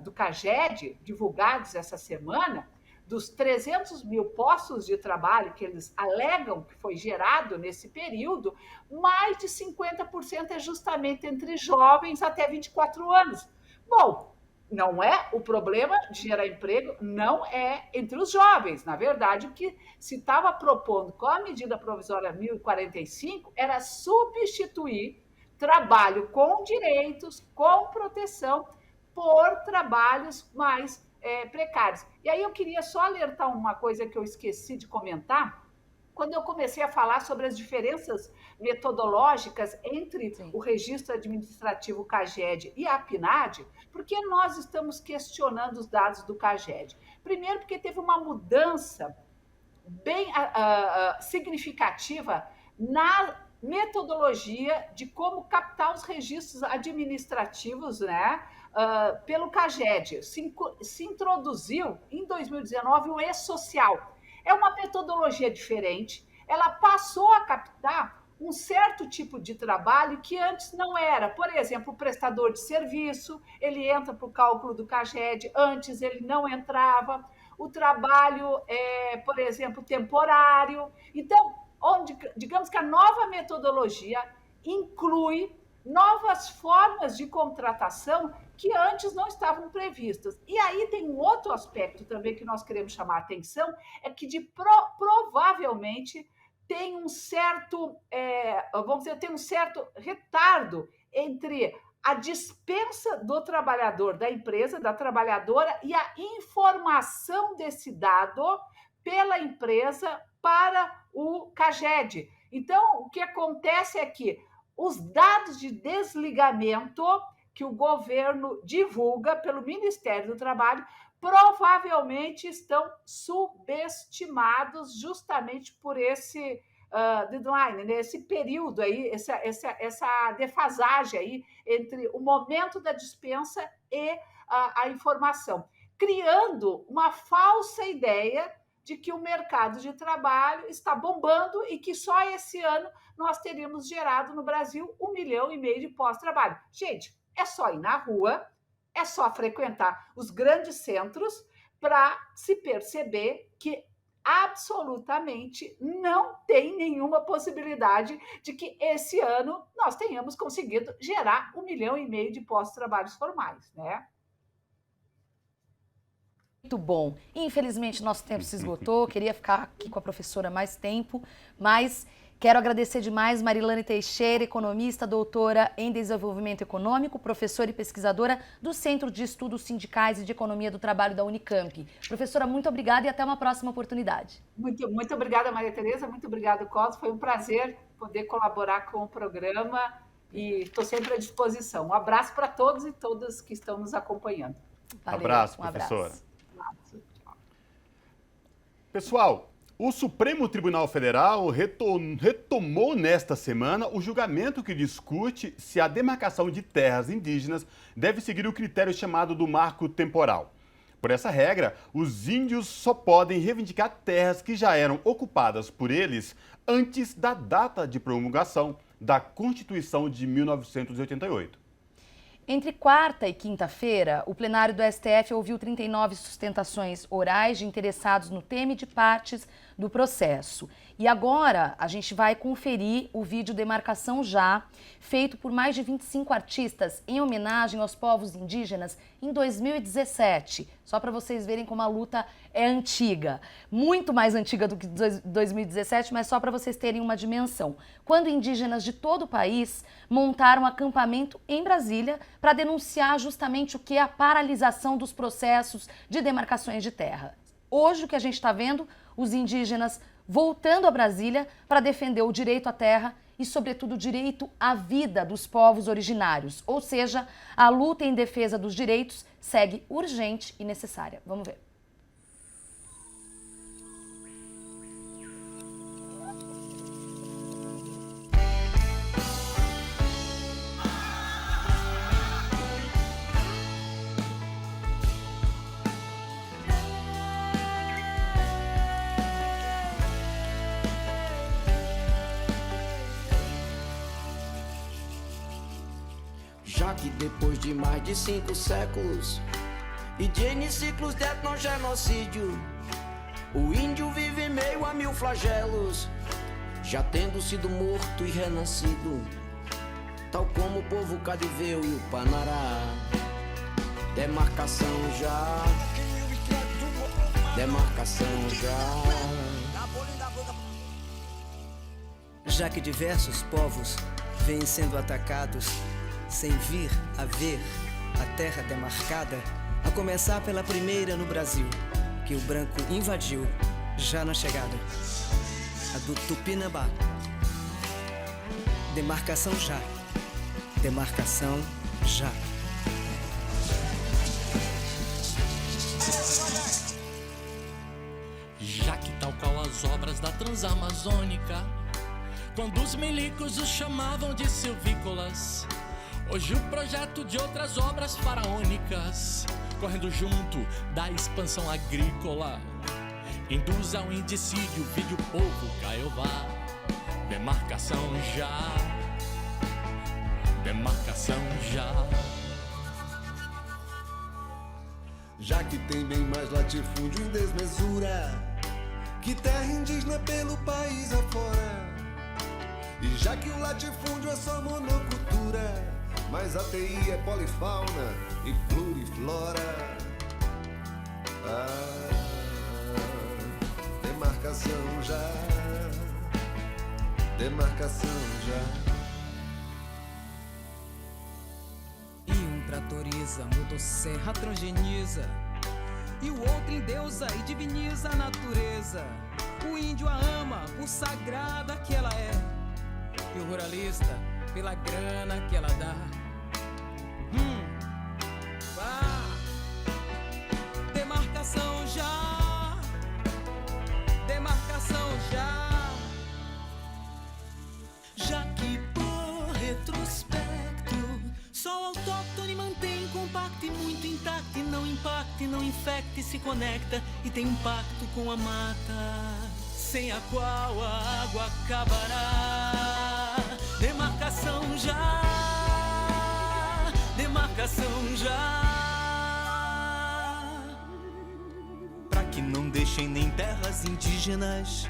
do CAGED, divulgados essa semana, dos 300 mil postos de trabalho que eles alegam que foi gerado nesse período, mais de 50% é justamente entre jovens até 24 anos. Bom, não é o problema de gerar emprego, não é entre os jovens. Na verdade, o que se estava propondo com a medida provisória 1045 era substituir trabalho com direitos, com proteção, por trabalhos mais precários. E aí eu queria só alertar uma coisa que eu esqueci de comentar, quando eu comecei a falar sobre as diferenças metodológicas entre o registro administrativo CAGED e a PNAD, porque nós estamos questionando os dados do CAGED. Primeiro, porque teve uma mudança bem significativa na metodologia de como captar os registros administrativos, né? Pelo CAGED. Se introduziu em 2019 o e-social. É uma metodologia diferente, ela passou a captar um certo tipo de trabalho que antes não era. Por exemplo, o prestador de serviço, ele entra para o cálculo do CAGED, antes ele não entrava. O trabalho, por exemplo, temporário. Então, digamos que a nova metodologia inclui novas formas de contratação que antes não estavam previstas. E aí tem um outro aspecto também que nós queremos chamar a atenção, é que provavelmente tem um certo, tem um certo retardo entre a dispensa do trabalhador, da empresa, da trabalhadora, e a informação desse dado pela empresa para o CAGED. Então, o que acontece é que os dados de desligamento que o governo divulga pelo Ministério do Trabalho provavelmente estão subestimados justamente por esse deadline, né? Esse período aí, essa defasagem aí entre o momento da dispensa e a informação, criando uma falsa ideia de que o mercado de trabalho está bombando e que só esse ano nós teríamos gerado no Brasil 1,5 milhão de pós-trabalho. Gente, é só ir na rua, é só frequentar os grandes centros para se perceber que absolutamente não tem nenhuma possibilidade de que esse ano nós tenhamos conseguido gerar 1,5 milhão de pós-trabalhos formais, né? Muito bom. Infelizmente, nosso tempo se esgotou. Queria ficar aqui com a professora mais tempo, mas quero agradecer demais Marilane Teixeira, economista, doutora em desenvolvimento econômico, professora e pesquisadora do Centro de Estudos Sindicais e de Economia do Trabalho da Unicamp. Professora, muito obrigada e até uma próxima oportunidade. Muito obrigada, Maria Tereza. Muito obrigada, Cosmo. Foi um prazer poder colaborar com o programa e estou sempre à disposição. Um abraço para todos e todas que estão nos acompanhando. Valeu, abraço, um professora. Abraço. Pessoal, o Supremo Tribunal Federal retomou nesta semana o julgamento que discute se a demarcação de terras indígenas deve seguir o critério chamado do marco temporal. Por essa regra, os índios só podem reivindicar terras que já eram ocupadas por eles antes da data de promulgação da Constituição de 1988. Entre quarta e quinta-feira, o plenário do STF ouviu 39 sustentações orais de interessados no tema e de partes do processo. E agora a gente vai conferir o vídeo Demarcação Já, feito por mais de 25 artistas em homenagem aos povos indígenas em 2017. Só para vocês verem como a luta é antiga. Muito mais antiga do que 2017, mas só para vocês terem uma dimensão. Quando indígenas de todo o país montaram um acampamento em Brasília para denunciar justamente o que é a paralisação dos processos de demarcações de terra. Hoje o que a gente está vendo, os indígenas voltando a Brasília para defender o direito à terra e, sobretudo, o direito à vida dos povos originários. Ou seja, a luta em defesa dos direitos segue urgente e necessária. Vamos ver. Já que depois de mais de 5 séculos e de N ciclos de etnogenocídio, o índio vive meio a 1000 flagelos, já tendo sido morto e renascido, tal como o povo cadiveu e o Panará. Demarcação já, demarcação já. Já que diversos povos vêm sendo atacados sem vir a ver a terra demarcada, a começar pela primeira no Brasil, que o branco invadiu já na chegada, a do Tupinambá. Demarcação já, demarcação já. Já que tal qual as obras da Transamazônica, quando os milicos os chamavam de silvícolas, hoje o projeto de outras obras faraônicas, correndo junto da expansão agrícola, induz ao indicídio, vide o povo Caiová. Demarcação já, demarcação já. Já que tem bem mais latifúndio em desmesura que terra indígena pelo país afora, e já que o latifúndio é só monocultura, mas a TI é polifauna e pluriflora. Demarcação já, demarcação já. E um tratoriza, motosserra transgeniza, e o outro endeusa e diviniza a natureza. O índio a ama por sagrada que ela é, e o ruralista pela grana que ela dá. Demarcação já, demarcação já. Já que por retrospecto, só autóctone mantém compacto e muito intacto, e não impacta e não infecta e se conecta e tem um pacto com a mata, sem a qual a água acabará. Demarcação já, demarcação já. Pra que não deixem nem terras indígenas,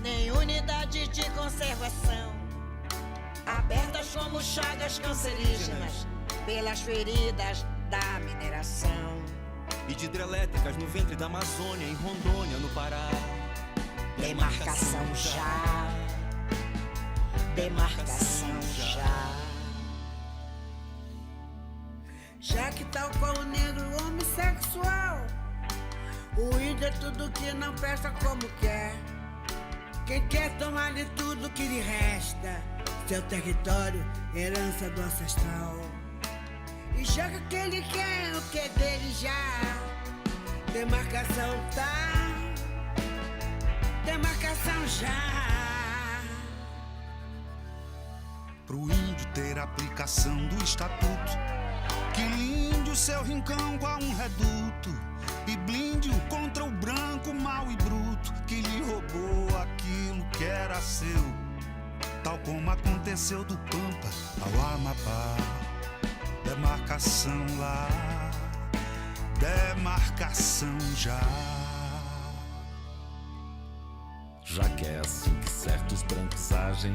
nem unidade de conservação, abertas como chagas cancerígenas pelas feridas da mineração, e de hidrelétricas no ventre da Amazônia, em Rondônia, no Pará. Demarcação já, demarcação já. Já que tal qual o negro homossexual, o índio é tudo que não presta como quer. Quem quer tomar-lhe tudo que lhe resta, seu território, herança do ancestral, e joga o que ele quer, o que é dele já. Demarcação tá, demarcação já. Pro índio ter aplicação do estatuto, que linde o seu rincão com um reduto, e blinde-o contra o branco mau e bruto, que lhe roubou aquilo que era seu. tal como aconteceu do Pampa ao Amapá. Demarcação lá, demarcação já. Já que é assim que certos brancos agem,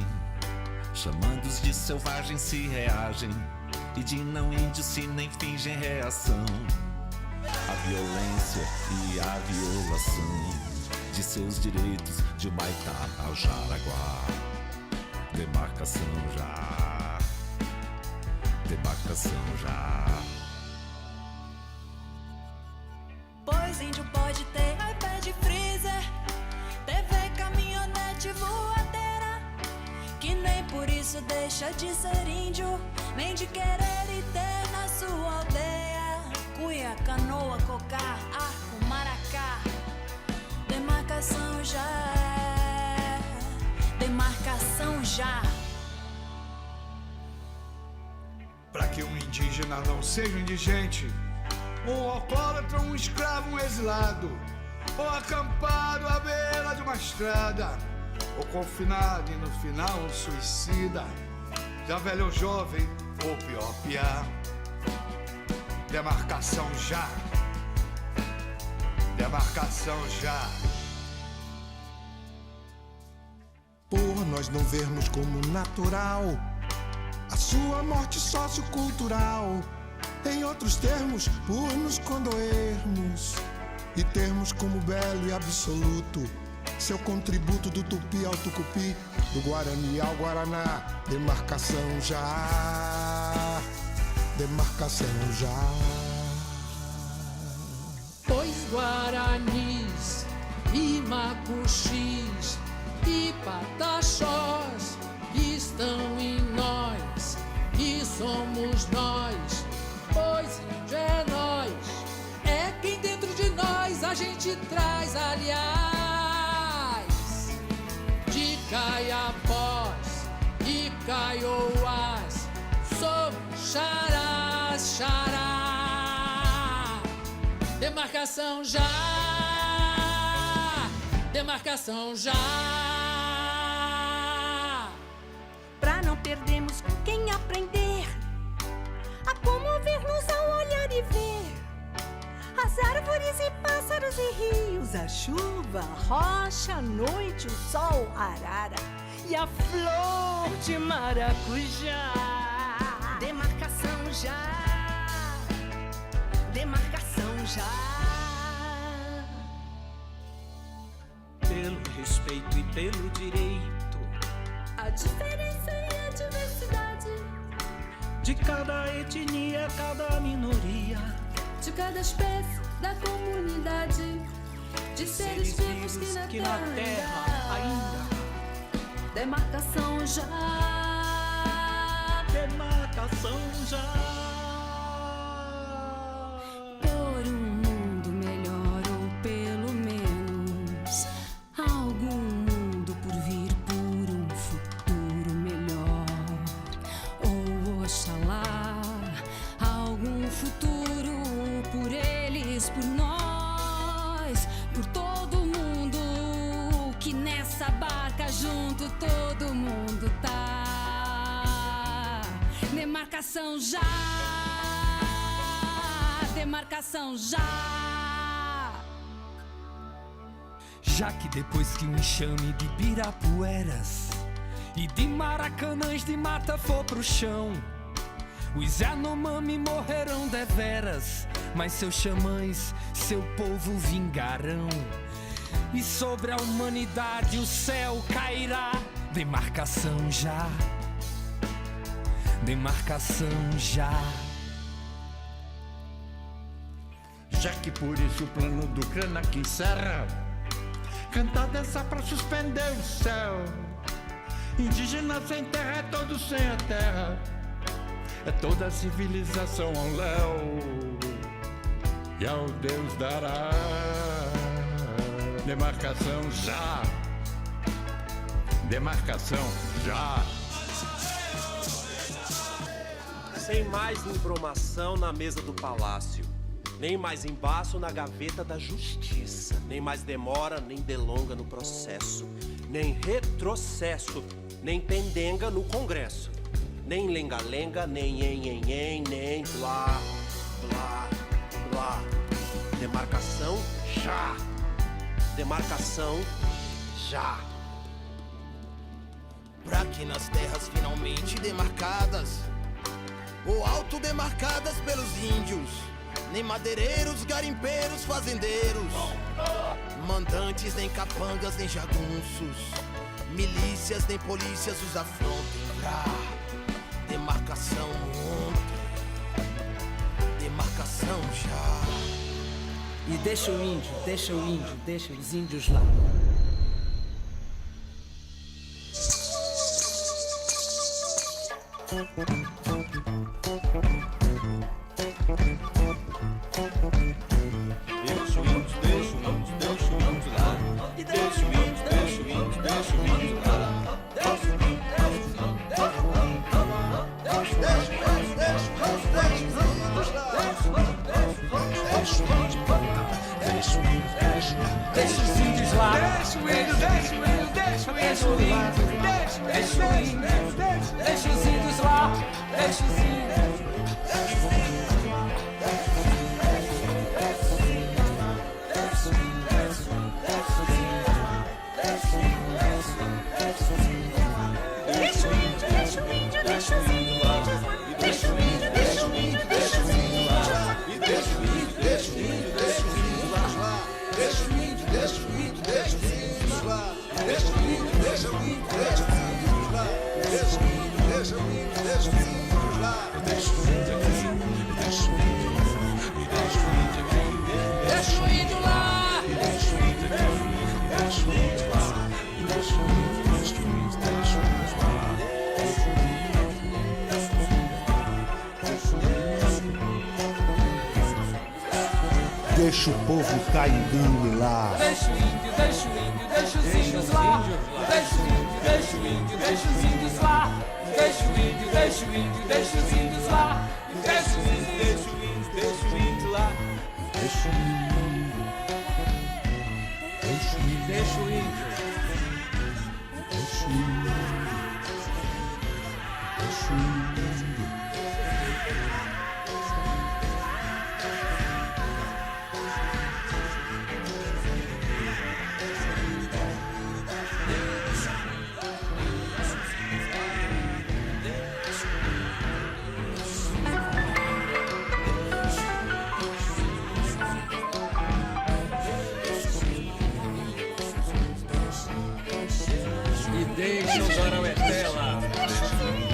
chamando-os de selvagens se reagem, e de não índios se nem fingem reação à violência e à violação de seus direitos de Humaitá ao Jaraguá. Demarcação já, demarcação já. Pois índio pode ter iPad freezer, TV, caminhonete, voadeira, que nem por isso deixa de ser índio, nem de querer e ter na sua aldeia cuia, canoa, cocar, arco, maracá. Demarcação já é, demarcação já. Para que um indígena não seja um indigente, um alcoólatra, um escravo, um exilado, ou acampado à beira de uma estrada, ou confinado e no final um suicida, já velho ou jovem, ou pior, piá. Demarcação já. Demarcação já. Por nós não vermos como natural a sua morte sociocultural, em outros termos, por nos condoermos e termos como belo e absoluto seu contributo do tupi ao tucupi, do guarani ao guaraná. Demarcação já, demarcação já. Pois guaranis e macuxis e pataxós estão em nós e somos nós. Pois índio é nós, é quem dentro de nós a gente traz, aliás, de Caiapós e Kaiowás, somos xarás, xará. Demarcação já, demarcação já. Pra não perdermos com quem aprender a comover-nos ao olhar e ver as árvores e pássaros e rios, a chuva, a rocha, a noite, o sol, a arara e a flor de maracujá. Demarcação já, demarcação já. Pelo respeito e pelo direito, a diferença e a diversidade de cada etnia, cada minoria, de cada espécie da comunidade, de seres vivos que na terra ainda. Demarcação já, demarcação já. Por um mundo melhor, ou pelo menos algum mundo por vir, por um futuro melhor, ou oxalá algum futuro por eles, por nós, por todo mundo, que nessa barca junto todo mundo tá. Demarcação já, demarcação já. Já que depois que um enxame de Birapueras e de Maracanãs de mata for pro chão, os Yanomami morrerão deveras, mas seus xamãs, seu povo vingarão. E sobre a humanidade o céu cairá. Demarcação já, demarcação já. Já que por isso o plano do Krenak encerra, cantar dessa pra suspender o céu. Indígena sem terra é todo sem a terra, é toda a civilização ao léu, e ao Deus dará. Demarcação já, demarcação já. Sem mais embromação na mesa do palácio, nem mais embaço na gaveta da justiça, nem mais demora, nem delonga no processo, nem retrocesso, nem pendenga no Congresso, nem lenga-lenga, nem nem blá, blá, blá. Demarcação já, demarcação já. Pra que nas terras finalmente demarcadas, ou autodemarcadas pelos índios, nem madeireiros, garimpeiros, fazendeiros, mandantes, nem capangas, nem jagunços, milícias, nem polícias os afrontem. Pra demarcação ontem, demarcação já. E deixa o índio, deixa os índios lá. Deixa o povo cainguinho lá. Deixa o índio, deixa o índio, deixa os índios lá. Deixa o índio, deixa o índio, deixa os índios lá. Deixa o índio, deixa o índio, deixa os índios lá. Deixa o índio, deixa o índio, deixa o índio lá. Deixa o índio, deixa o índio, deixa o índio, deixa o índio, deixa o índio. deixa o varão é tela. Deixa o índio,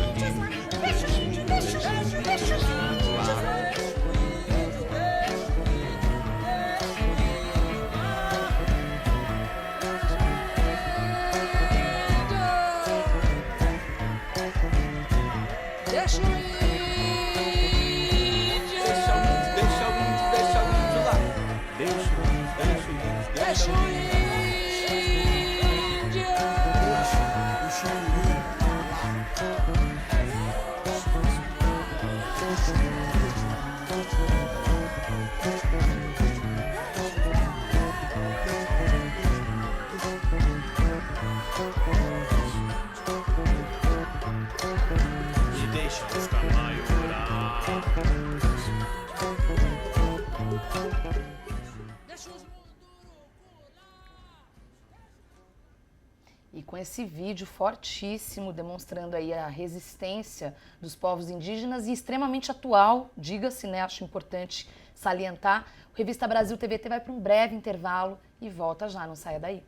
deixa o índio, deixa o índio, deixa o índio lá. Deixa o índio. E deixa os camalhos orar. E com esse vídeo fortíssimo, demonstrando aí a resistência dos povos indígenas e extremamente atual, diga-se, né? Acho importante salientar. O Revista Brasil TVT vai para um breve intervalo e volta já, não saia daí.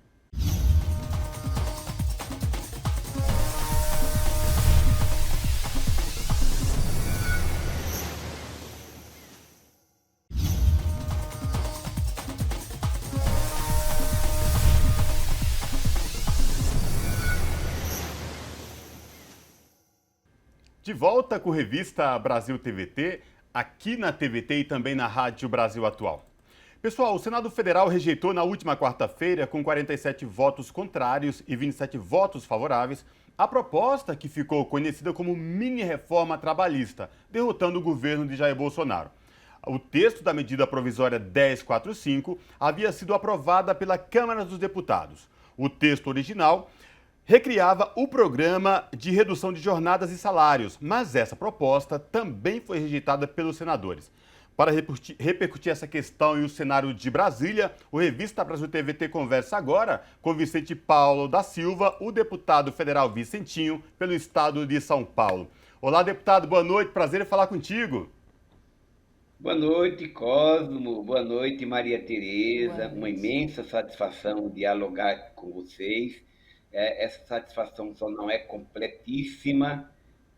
De volta com a Revista Brasil TVT, aqui na TVT e também na Rádio Brasil Atual. Pessoal, o Senado Federal rejeitou na última quarta-feira, com 47 votos contrários e 27 votos favoráveis, a proposta que ficou conhecida como mini-reforma trabalhista, derrotando o governo de Jair Bolsonaro. O texto da medida provisória 1045 havia sido aprovada pela Câmara dos Deputados. O texto original recriava o programa de redução de jornadas e salários, mas essa proposta também foi rejeitada pelos senadores. Para repercutir essa questão e o cenário de Brasília, o Revista Brasil TVT conversa agora com Vicente Paulo da Silva, o deputado federal Vicentinho, pelo estado de São Paulo. Olá, deputado, boa noite, prazer em falar contigo. Boa noite, Cosmo. Boa noite, Maria Tereza. Uma imensa satisfação dialogar com vocês. Essa satisfação só não é completíssima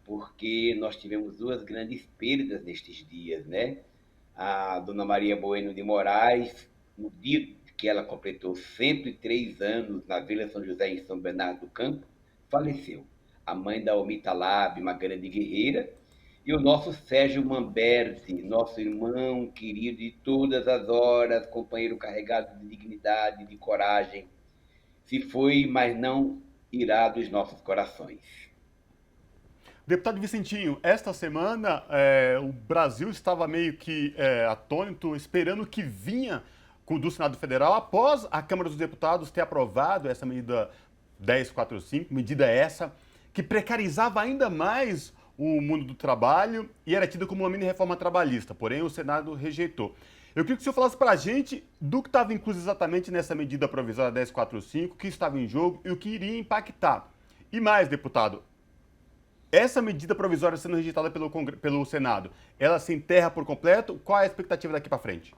porque nós tivemos duas grandes perdas nestes dias, né? A dona Maria Bueno de Moraes, no dia que ela completou 103 anos na Vila São José, em São Bernardo do Campo, faleceu. A mãe da Omi Talab, uma grande guerreira, e o nosso Sérgio Mamberti, nosso irmão querido de todas as horas, companheiro carregado de dignidade, de coragem, se foi, mas não irá dos nossos corações. Deputado Vicentinho, esta semana o Brasil estava meio que atônito, esperando o que vinha do Senado Federal após a Câmara dos Deputados ter aprovado essa medida 1045, medida essa que precarizava ainda mais o mundo do trabalho e era tida como uma mini-reforma trabalhista, porém o Senado rejeitou. Eu queria que o senhor falasse para a gente do que estava incluso exatamente nessa medida provisória 1045, o que estava em jogo e o que iria impactar. E mais, deputado, essa medida provisória sendo rejeitada pelo Senado, ela se enterra por completo? Qual é a expectativa daqui para frente?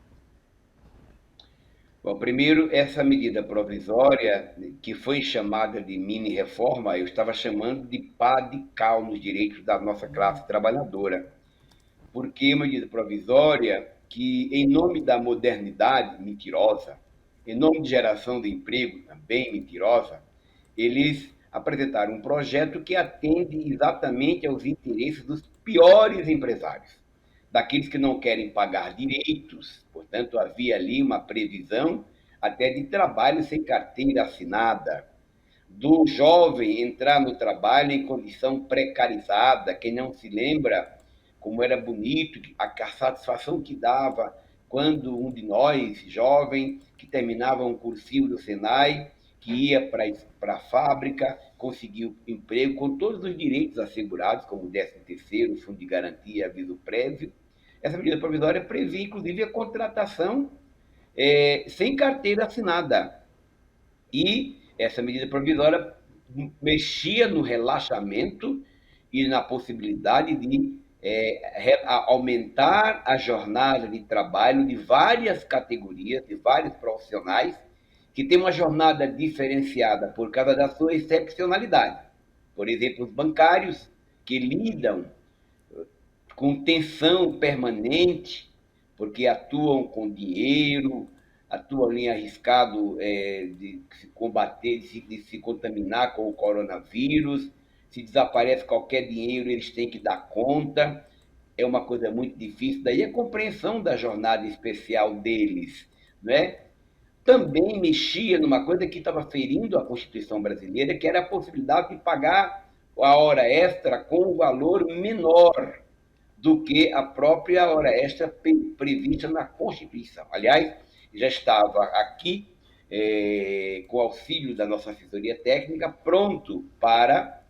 Bom, primeiro, essa medida provisória, que foi chamada de mini-reforma, eu estava chamando de pá de cal nos direitos da nossa classe trabalhadora. Porque é uma medida provisória que, em nome da modernidade mentirosa, em nome de geração de emprego também mentirosa, eles apresentaram um projeto que atende exatamente aos interesses dos piores empresários, daqueles que não querem pagar direitos. Portanto, havia ali uma previsão até de trabalho sem carteira assinada, do jovem entrar no trabalho em condição precarizada. Quem não se lembra como era bonito, a satisfação que dava quando um de nós, jovem, que terminava um cursinho do Senai, que ia para a fábrica, conseguiu emprego com todos os direitos assegurados, como o 13º, fundo de garantia, aviso prévio. Essa medida provisória previa, inclusive, a contratação sem carteira assinada. E essa medida provisória mexia no relaxamento e na possibilidade de aumentar a jornada de trabalho de várias categorias, de vários profissionais, que têm uma jornada diferenciada por causa da sua excepcionalidade. Por exemplo, os bancários, que lidam com tensão permanente, porque atuam com dinheiro, atuam ali arriscado de se combater, de se contaminar com o coronavírus. Se desaparece qualquer dinheiro, eles têm que dar conta. É uma coisa muito difícil. Daí a compreensão da jornada especial deles, não é? Também mexia numa coisa que estava ferindo a Constituição brasileira, que era a possibilidade de pagar a hora extra com um valor menor do que a própria hora extra prevista na Constituição. Aliás, já estava aqui, com o auxílio da nossa assessoria técnica, pronto para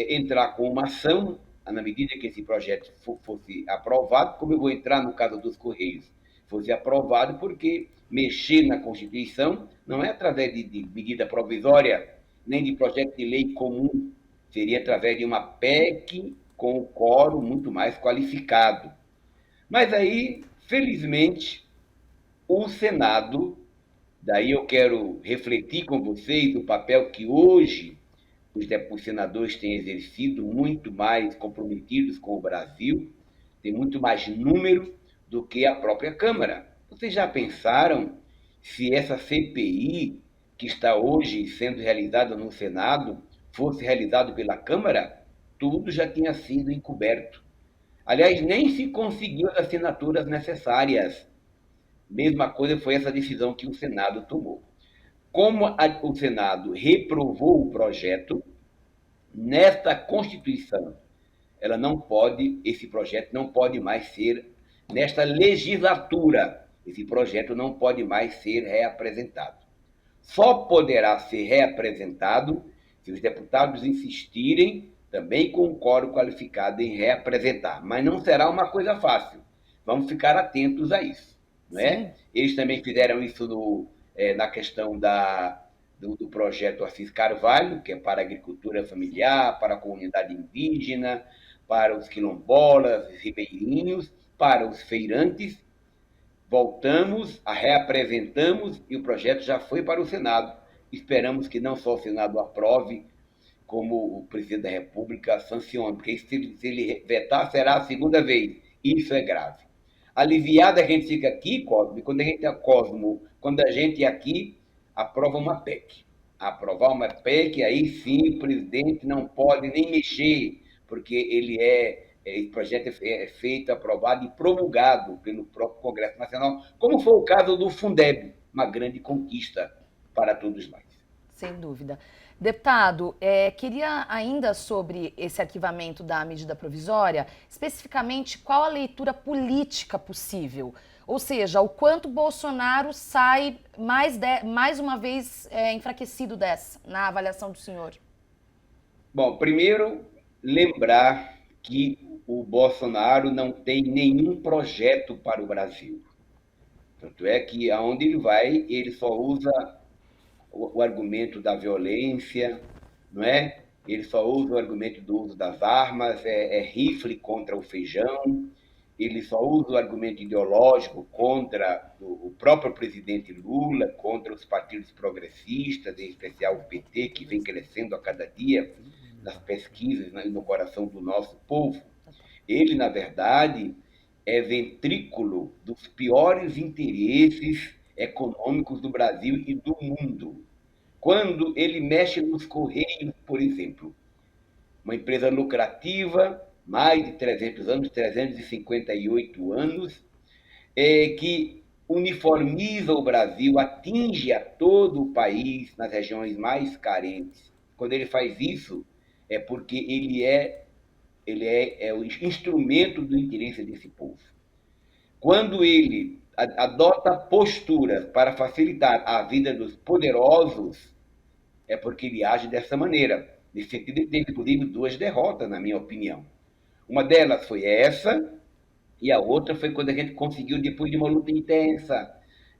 entrar com uma ação, na medida que esse projeto fosse aprovado, como eu vou entrar no caso dos Correios, fosse aprovado, porque mexer na Constituição não é através de medida provisória, nem de projeto de lei comum, seria através de uma PEC com um quórum muito mais qualificado. Mas aí, felizmente, o Senado, daí eu quero refletir com vocês o papel que hoje os senadores têm exercido, muito mais comprometidos com o Brasil, tem muito mais número do que a própria Câmara. Vocês já pensaram se essa CPI que está hoje sendo realizada no Senado fosse realizada pela Câmara? Tudo já tinha sido encoberto. Aliás, nem se conseguiu as assinaturas necessárias. Mesma coisa foi essa decisão que o Senado tomou. Como o Senado reprovou o projeto, nesta Constituição, esse projeto não pode mais ser nesta legislatura, esse projeto não pode mais ser reapresentado. Só poderá ser reapresentado se os deputados insistirem, também com um quórum qualificado, em reapresentar. Mas não será uma coisa fácil. Vamos ficar atentos a isso. Não é? Eles também fizeram isso na questão do projeto Assis Carvalho, que é para a agricultura familiar, para a comunidade indígena, para os quilombolas, os ribeirinhos, para os feirantes. Voltamos, reapresentamos e o projeto já foi para o Senado. Esperamos que não só o Senado aprove, como o presidente da República sancione, porque se ele vetar, será a segunda vez. Isso é grave. Aliviado a gente fica aqui, Cosmo, quando a gente aqui aprova uma PEC. Aprovar uma PEC, aí sim o presidente não pode nem mexer, porque esse projeto é feito, aprovado e promulgado pelo próprio Congresso Nacional, como foi o caso do Fundeb, uma grande conquista para todos nós. Sem dúvida. Deputado, queria ainda sobre esse arquivamento da medida provisória, especificamente qual a leitura política possível? Ou seja, o quanto Bolsonaro sai mais uma vez enfraquecido na avaliação do senhor? Bom, primeiro, lembrar que o Bolsonaro não tem nenhum projeto para o Brasil. Tanto é que aonde ele vai, ele só usa o argumento da violência, não é? Ele só usa o argumento do uso das armas, rifle contra o feijão, ele só usa o argumento ideológico contra o próprio presidente Lula, contra os partidos progressistas, em especial o PT, que vem crescendo a cada dia nas pesquisas e no coração do nosso povo. Ele, na verdade, é ventrículo dos piores interesses econômicos do Brasil e do mundo. Quando ele mexe nos Correios, por exemplo, uma empresa lucrativa, mais de 300 anos, 358 anos, que uniformiza o Brasil, atinge a todo o país nas regiões mais carentes. Quando ele faz isso, é porque ele é o instrumento do interesse desse povo. Quando ele adota posturas para facilitar a vida dos poderosos, é porque ele age dessa maneira. Nesse sentido, ele teve, inclusive, 2 derrotas, na minha opinião. Uma delas foi essa, e a outra foi quando a gente conseguiu, depois de uma luta intensa.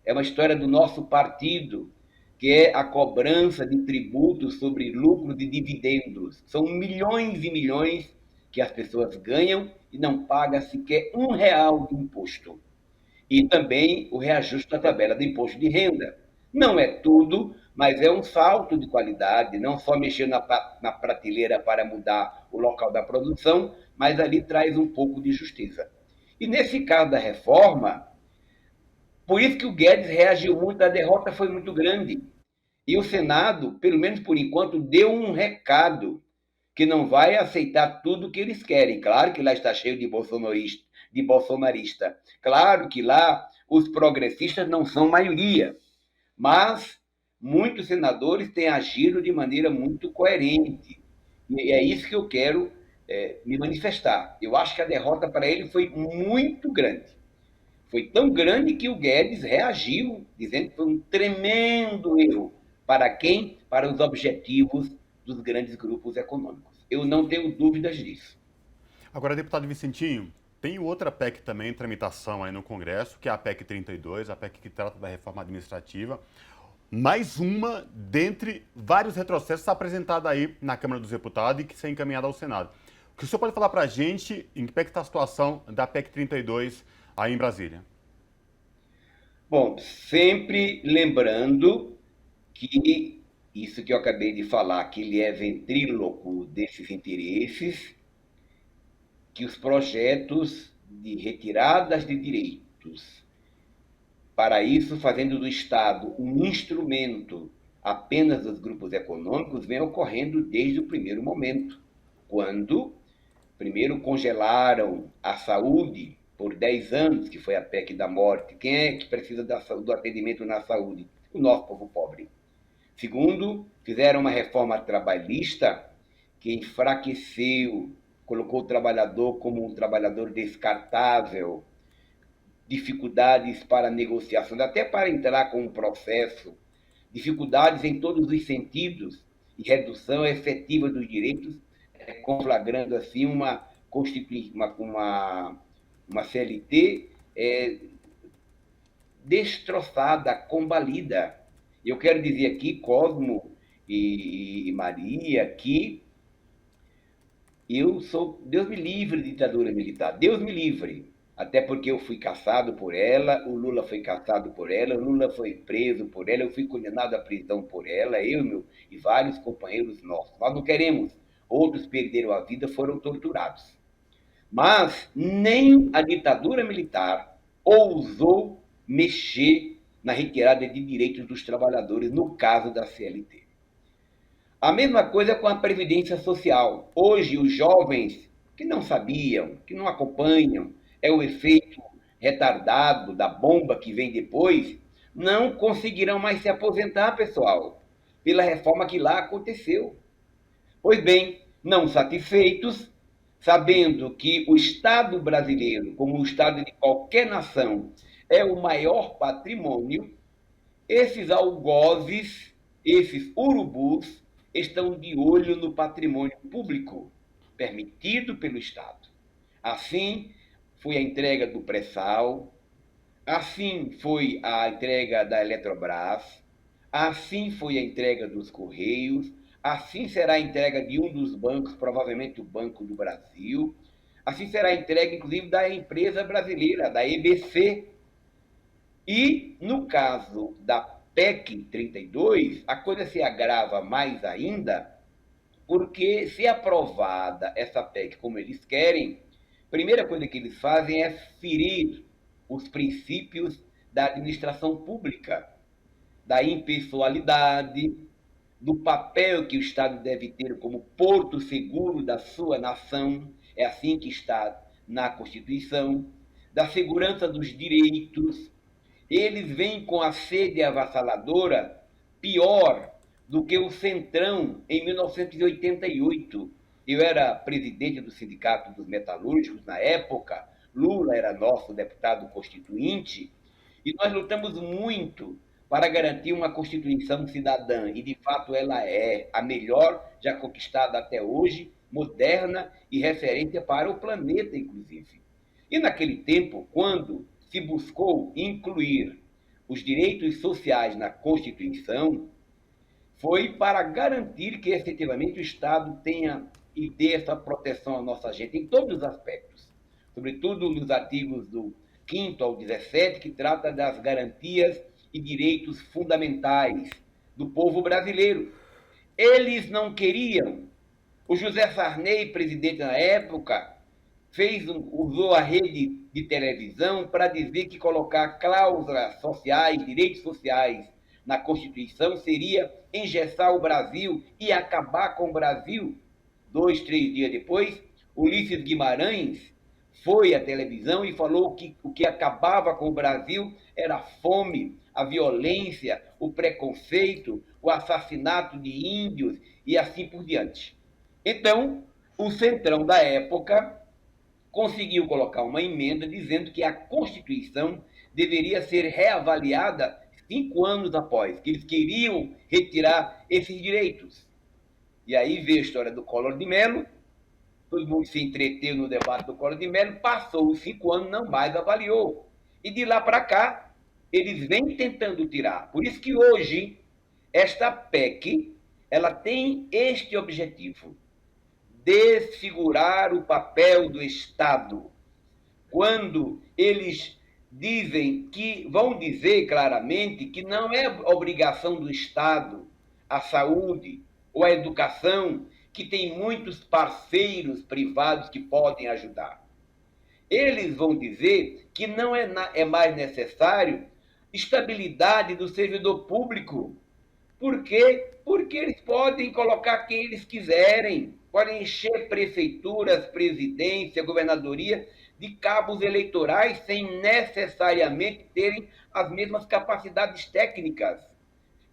É uma história do nosso partido, que é a cobrança de tributos sobre lucros e dividendos. São milhões e milhões que as pessoas ganham e não pagam sequer R$1 de imposto. E também o reajuste da tabela do imposto de renda. Não é tudo, mas é um salto de qualidade, não só mexer na prateleira para mudar o local da produção, mas ali traz um pouco de justiça. E nesse caso da reforma, por isso que o Guedes reagiu muito, a derrota foi muito grande. E o Senado, pelo menos por enquanto, deu um recado que não vai aceitar tudo que eles querem. Claro que lá está cheio de bolsonarista. Claro que lá os progressistas não são maioria, mas muitos senadores têm agido de maneira muito coerente. E é isso que eu quero me manifestar. Eu acho que a derrota para ele foi muito grande. Foi tão grande que o Guedes reagiu, dizendo que foi um tremendo erro. Para quem? Para os objetivos dos grandes grupos econômicos. Eu não tenho dúvidas disso. Agora, deputado Vicentinho, tem outra PEC também em tramitação aí no Congresso, que é a PEC 32, a PEC que trata da reforma administrativa. Mais uma dentre vários retrocessos apresentada aí na Câmara dos Deputados e que será encaminhada ao Senado. O que o senhor pode falar para a gente em que está a situação da PEC 32 aí em Brasília? Bom, sempre lembrando que isso que eu acabei de falar, que ele é ventríloco desses interesses, que os projetos de retiradas de direitos, para isso fazendo do Estado um instrumento apenas dos grupos econômicos, vem ocorrendo desde o primeiro momento, quando primeiro congelaram a saúde por 10 anos, que foi a PEC da morte. Quem é que precisa do atendimento na saúde? O nosso povo pobre. Segundo, fizeram uma reforma trabalhista que enfraqueceu, colocou o trabalhador como um trabalhador descartável, dificuldades para negociações, até para entrar com um processo, dificuldades em todos os sentidos e redução efetiva dos direitos, conflagrando assim uma CLT destroçada, combalida. Eu quero dizer aqui, Cosmo e Maria, que eu sou, Deus me livre de ditadura militar, Deus me livre, até porque eu fui caçado por ela, o Lula foi caçado por ela, o Lula foi preso por ela, eu fui condenado à prisão por ela, e vários companheiros nossos. Nós não queremos, outros perderam a vida, foram torturados. Mas nem a ditadura militar ousou mexer na retirada de direitos dos trabalhadores, no caso da CLT. A mesma coisa com a Previdência Social. Hoje, os jovens que não sabiam, que não acompanham, é o efeito retardado da bomba que vem depois, não conseguirão mais se aposentar, pessoal, pela reforma que lá aconteceu. Pois bem, não satisfeitos, sabendo que o Estado brasileiro, como o Estado de qualquer nação, é o maior patrimônio, esses algozes, esses urubus, estão de olho no patrimônio público, permitido pelo Estado. Assim, foi a entrega do pré-sal, assim foi a entrega da Eletrobras, assim foi a entrega dos Correios, assim será a entrega de um dos bancos, provavelmente o Banco do Brasil, assim será a entrega, inclusive, da empresa brasileira, da EBC. E, no caso da PEC 32, a coisa se agrava mais ainda, porque, se aprovada essa PEC como eles querem, a primeira coisa que eles fazem é ferir os princípios da administração pública, da impessoalidade, do papel que o Estado deve ter como porto seguro da sua nação, é assim que está na Constituição, da segurança dos direitos. Eles vêm com a sede avassaladora pior do que o Centrão em 1988. Eu era presidente do Sindicato dos Metalúrgicos na época, Lula era nosso deputado constituinte, e nós lutamos muito para garantir uma Constituição cidadã, e de fato ela é a melhor já conquistada até hoje, moderna e referência para o planeta, inclusive. E naquele tempo, quando se buscou incluir os direitos sociais na Constituição, foi para garantir que efetivamente o Estado tenha e dê essa proteção à nossa gente em todos os aspectos, sobretudo nos artigos do 5º ao 17, que trata das garantias e direitos fundamentais do povo brasileiro. Eles não queriam. O José Sarney, presidente na época, usou a rede de televisão para dizer que colocar cláusulas sociais, direitos sociais na Constituição seria engessar o Brasil e acabar com o Brasil. 2, 3 dias depois, Ulisses Guimarães foi à televisão e falou que o que acabava com o Brasil era a fome, a violência, o preconceito, o assassinato de índios e assim por diante. Então, o Centrão da época conseguiu colocar uma emenda dizendo que a Constituição deveria ser reavaliada 5 anos após, que eles queriam retirar esses direitos. E aí veio a história do Collor de Mello, todo mundo se entreteu no debate do Collor de Mello, passou os 5 anos, não mais avaliou. E de lá para cá, eles vêm tentando tirar. Por isso que hoje, esta PEC, ela tem este objetivo: desfigurar o papel do Estado. Quando eles vão dizer claramente que não é obrigação do Estado a saúde ou a educação, que tem muitos parceiros privados que podem ajudar. Eles vão dizer que não é mais necessário estabilidade do servidor público. Por quê? Porque eles podem colocar quem eles quiserem, podem encher prefeituras, presidência, governadoria de cabos eleitorais sem necessariamente terem as mesmas capacidades técnicas.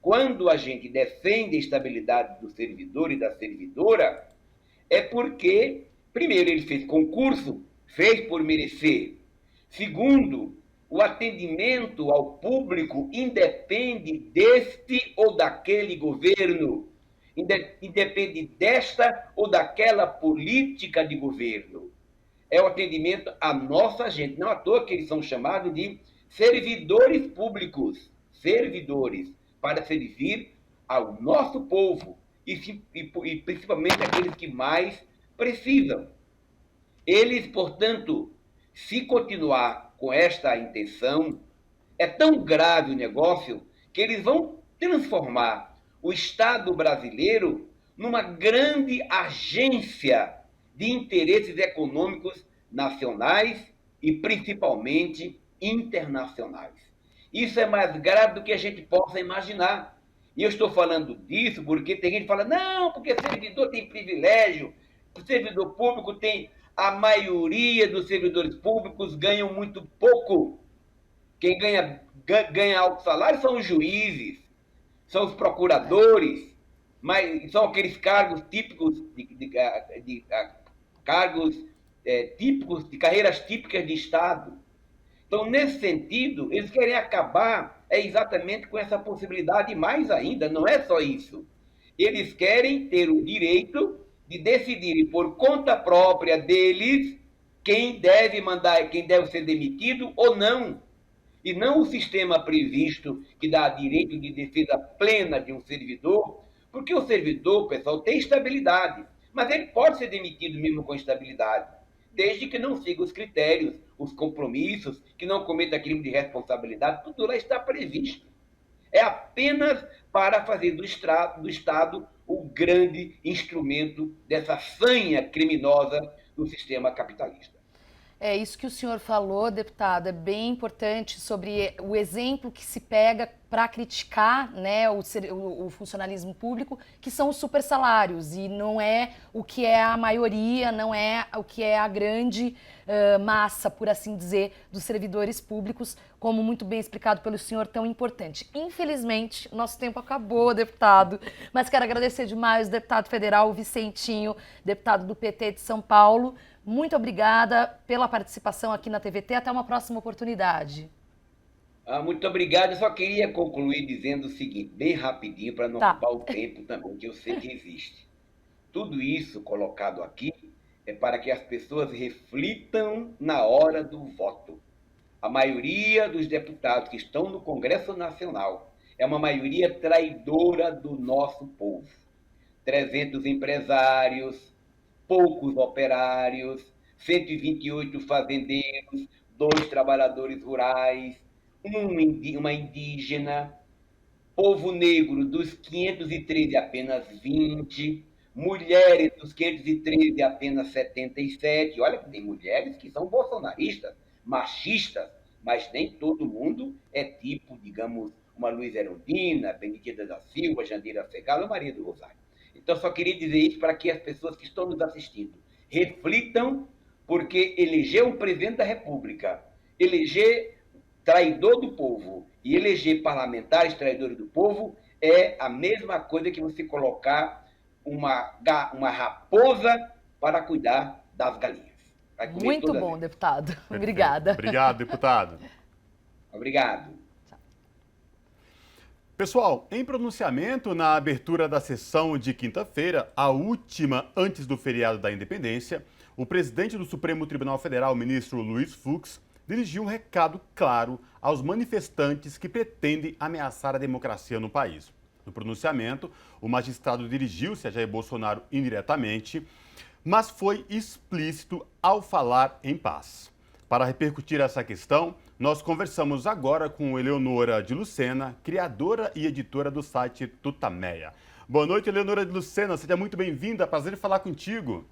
Quando a gente defende a estabilidade do servidor e da servidora, é porque, primeiro, ele fez concurso, fez por merecer. Segundo, O atendimento ao público independe deste ou daquele governo, independe desta ou daquela política de governo. É o atendimento à nossa gente. Não à toa que eles são chamados de servidores públicos, servidores, para servir ao nosso povo e principalmente aqueles que mais precisam. Eles, portanto, se continuar com esta intenção, é tão grave o negócio que eles vão transformar o Estado brasileiro numa grande agência de interesses econômicos nacionais e principalmente internacionais. Isso é mais grave do que a gente possa imaginar. E eu estou falando disso porque tem gente que fala, não, porque servidor tem privilégio, o servidor público tem... A maioria dos servidores públicos ganham muito pouco. Quem ganha alto salário são os juízes, são os procuradores, mas são aqueles cargos típicos típicos de carreiras típicas de Estado. Então, nesse sentido, eles querem acabar exatamente com essa possibilidade, e mais ainda, não é só isso. Eles querem ter o direito de decidirem por conta própria deles quem deve mandar, quem deve ser demitido ou não. E não o sistema previsto que dá direito de defesa plena de um servidor, porque o servidor, pessoal, tem estabilidade, mas ele pode ser demitido mesmo com estabilidade, desde que não siga os critérios, os compromissos, que não cometa crime de responsabilidade, tudo lá está previsto. É apenas para fazer do Estado o grande instrumento dessa sanha criminosa do sistema capitalista. É isso que o senhor falou, deputado, é bem importante sobre o exemplo que se pega para criticar, né, o funcionalismo público, que são os supersalários, e não é o que é a maioria, não é o que é a grande massa, por assim dizer, dos servidores públicos, como muito bem explicado pelo senhor, tão importante. Infelizmente, nosso tempo acabou, deputado, mas quero agradecer demais o deputado federal Vicentinho, deputado do PT de São Paulo. Muito obrigada pela participação aqui na TVT. Até uma próxima oportunidade. Muito obrigado. Eu só queria concluir dizendo o seguinte, bem rapidinho, para não ocupar o tempo também, que eu sei que existe. Tudo isso colocado aqui é para que as pessoas reflitam na hora do voto. A maioria dos deputados que estão no Congresso Nacional é uma maioria traidora do nosso povo. 300 empresários, poucos operários, 128 fazendeiros, 2 trabalhadores rurais, uma indígena, povo negro dos 513 apenas 20, mulheres dos 513 apenas 77. Olha que tem mulheres que são bolsonaristas, machistas, mas nem todo mundo é tipo, digamos, uma Luiz Erundina, Benedita da Silva, Jandira Segala, Maria do Rosário. Então, só queria dizer isso para que as pessoas que estão nos assistindo reflitam, porque eleger um presidente da República, eleger traidor do povo e eleger parlamentares traidores do povo é a mesma coisa que você colocar uma raposa para cuidar das galinhas. Muito bom, deputado. Obrigada. Obrigado, deputado. Obrigado. Pessoal, em pronunciamento na abertura da sessão de quinta-feira, a última antes do feriado da Independência, o presidente do Supremo Tribunal Federal, ministro Luiz Fux, dirigiu um recado claro aos manifestantes que pretendem ameaçar a democracia no país. No pronunciamento, o magistrado dirigiu-se a Jair Bolsonaro indiretamente, mas foi explícito ao falar em paz. Para repercutir essa questão, nós conversamos agora com Eleonora de Lucena, criadora e editora do site Tutameia. Boa noite, Eleonora de Lucena, seja muito bem-vinda, prazer em falar contigo.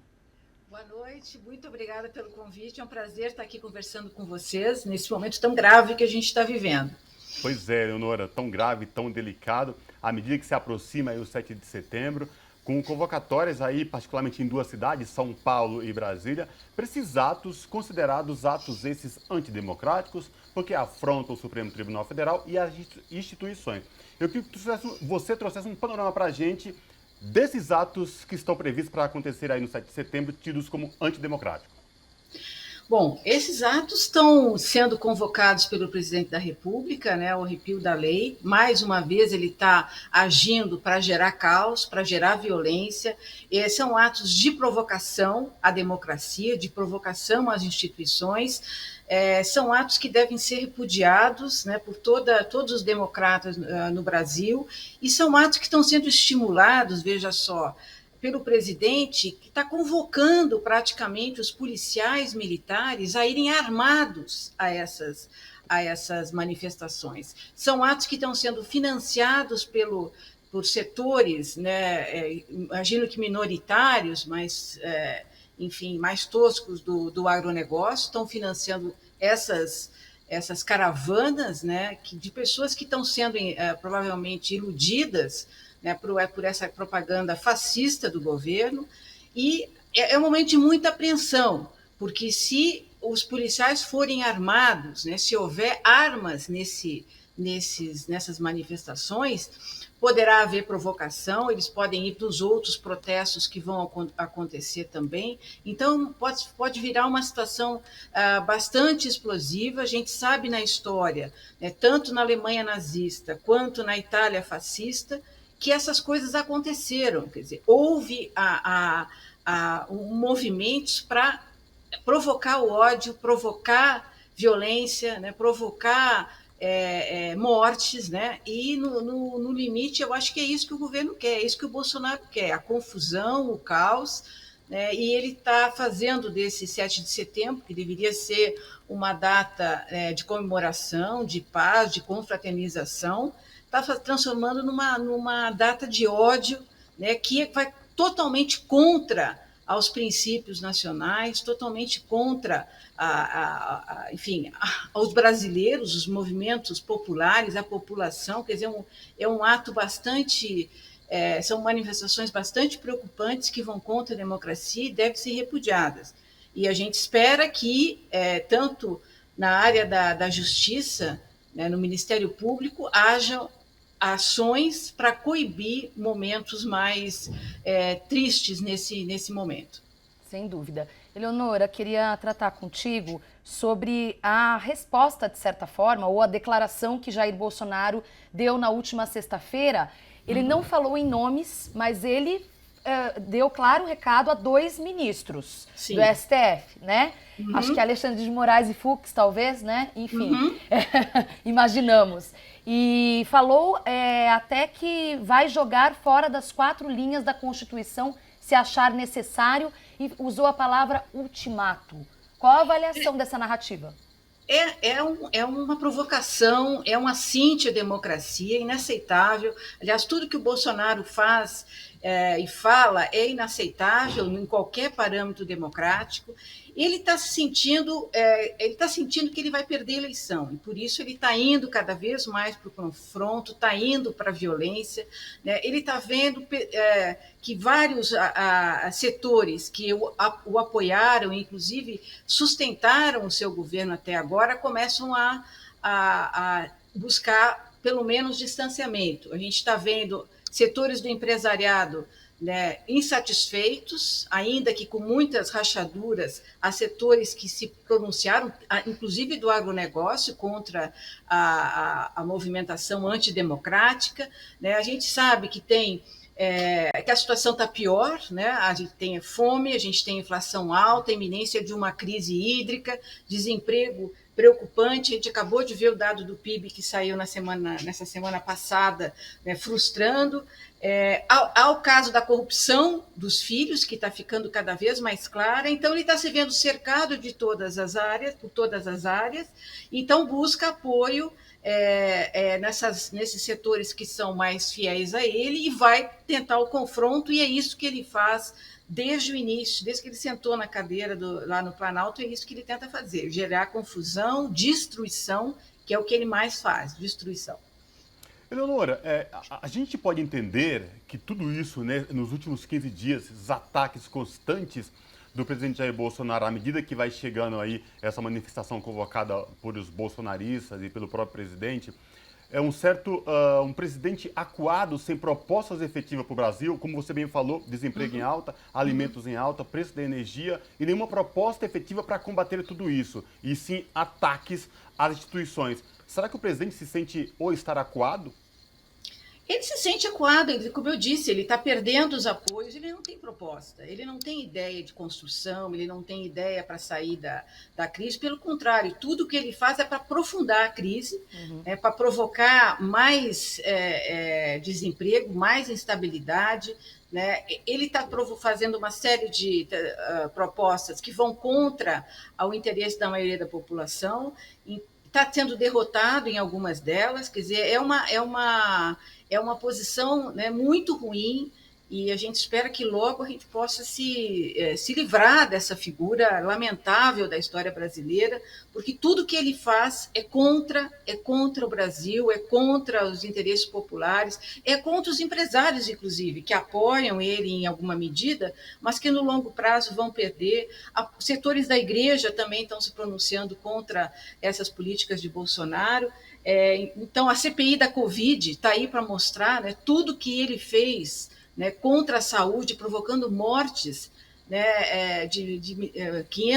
Boa noite, muito obrigada pelo convite, é um prazer estar aqui conversando com vocês nesse momento tão grave que a gente está vivendo. Pois é, Eleonora, tão grave, tão delicado, à medida que se aproxima aí o 7 de setembro, com convocatórias aí, particularmente em 2 cidades, São Paulo e Brasília, para esses atos, considerados atos esses antidemocráticos, porque afrontam o Supremo Tribunal Federal e as instituições. Eu queria que você trouxesse um panorama para a gente desses atos que estão previstos para acontecer aí no 7 de setembro, tidos como antidemocráticos. Bom, esses atos estão sendo convocados pelo presidente da República, né, o arrepio da lei. Mais uma vez, ele está agindo para gerar caos, para gerar violência. São atos de provocação à democracia, de provocação às instituições. São atos que devem ser repudiados, né, por todos os democratas no Brasil. E são atos que estão sendo estimulados, veja só, pelo presidente, que está convocando praticamente os policiais militares a irem armados a essas manifestações. São atos que estão sendo financiados por setores, né, imagino que minoritários, mas, enfim, mais toscos do agronegócio, estão financiando essas caravanas, né, de pessoas que estão sendo provavelmente iludidas, né, por essa propaganda fascista do governo, e é um momento de muita apreensão, porque se os policiais forem armados, né, se houver armas nessas manifestações, poderá haver provocação, eles podem ir para os outros protestos que vão acontecer também. Então, pode virar uma situação bastante explosiva. A gente sabe na história, né, tanto na Alemanha nazista quanto na Itália fascista, que essas coisas aconteceram. Quer dizer, houve movimentos para provocar o ódio, provocar violência, né, provocar mortes, né? E no limite, eu acho que é isso que o governo quer, é isso que o Bolsonaro quer, a confusão, o caos, né? E ele está fazendo desse 7 de setembro, que deveria ser uma data de comemoração, de paz, de confraternização, está transformando numa data de ódio, né, que vai totalmente contra aos princípios nacionais, totalmente contra, enfim, aos brasileiros, os movimentos populares, a população. Quer dizer, é um ato bastante... são manifestações bastante preocupantes que vão contra a democracia e devem ser repudiadas. E a gente espera que, tanto na área da justiça, né, no Ministério Público, haja ações para coibir momentos mais tristes nesse momento. Sem dúvida. Eleonora, queria tratar contigo sobre a resposta, de certa forma, ou a declaração que Jair Bolsonaro deu na última sexta-feira. Ele não falou em nomes, mas ele deu claro recado a 2 ministros do STF, né? Acho que Alexandre de Moraes e Fux, talvez, né? Enfim, imaginamos. E falou até que vai jogar fora das 4 linhas da Constituição se achar necessário e usou a palavra ultimato. Qual a avaliação dessa narrativa? É uma provocação, é um assinte à democracia, inaceitável. Aliás, tudo que o Bolsonaro faz e fala é inaceitável em qualquer parâmetro democrático. Ele está sentindo que ele vai perder a eleição, e por isso ele está indo cada vez mais para o confronto, está indo para a violência, né? Ele está vendo que vários setores que o apoiaram, inclusive sustentaram o seu governo até agora, começam a buscar pelo menos distanciamento. A gente está vendo setores do empresariado, né, insatisfeitos, ainda que com muitas rachaduras, há setores que se pronunciaram, inclusive do agronegócio, contra a movimentação antidemocrática, né? A gente sabe que que a situação está pior, né? A gente tem fome, a gente tem inflação alta, iminência de uma crise hídrica, desemprego preocupante. A gente acabou de ver o dado do PIB que saiu nessa semana passada, né, frustrando. Há o caso da corrupção dos filhos, que está ficando cada vez mais clara. Então, ele está se vendo cercado por todas as áreas, então busca apoio nesses setores que são mais fiéis a ele e vai tentar o confronto, e é isso que ele faz desde o início, desde que ele sentou na cadeira lá no Planalto. É isso que ele tenta fazer, gerar confusão, destruição, que é o que ele mais faz, destruição. Eleonora, a gente pode entender que tudo isso, né, nos últimos 15 dias, esses ataques constantes do presidente Jair Bolsonaro, à medida que vai chegando aí essa manifestação convocada por os bolsonaristas e pelo próprio presidente, é um presidente acuado, sem propostas efetivas para o Brasil, como você bem falou, desemprego em alta, alimentos em alta, preço da energia, e nenhuma proposta efetiva para combater tudo isso, e sim ataques às instituições. Será que o presidente se sente ou estar acuado? Ele se sente acuado, como eu disse, ele está perdendo os apoios, ele não tem proposta, ele não tem ideia de construção, ele não tem ideia para sair da crise, pelo contrário, tudo que ele faz é para aprofundar a crise, é para provocar mais desemprego, mais instabilidade, né? Ele está fazendo uma série de propostas que vão contra o interesse da maioria da população, está sendo derrotado em algumas delas, quer dizer, é uma posição, né, muito ruim, e a gente espera que logo a gente possa se livrar dessa figura lamentável da história brasileira, porque tudo que ele faz é contra o Brasil, é contra os interesses populares, é contra os empresários, inclusive, que apoiam ele em alguma medida, mas que no longo prazo vão perder. Setores da igreja também estão se pronunciando contra essas políticas de Bolsonaro. Então, a CPI da Covid está aí para mostrar, né, tudo que ele fez, né, contra a saúde, provocando mortes, né,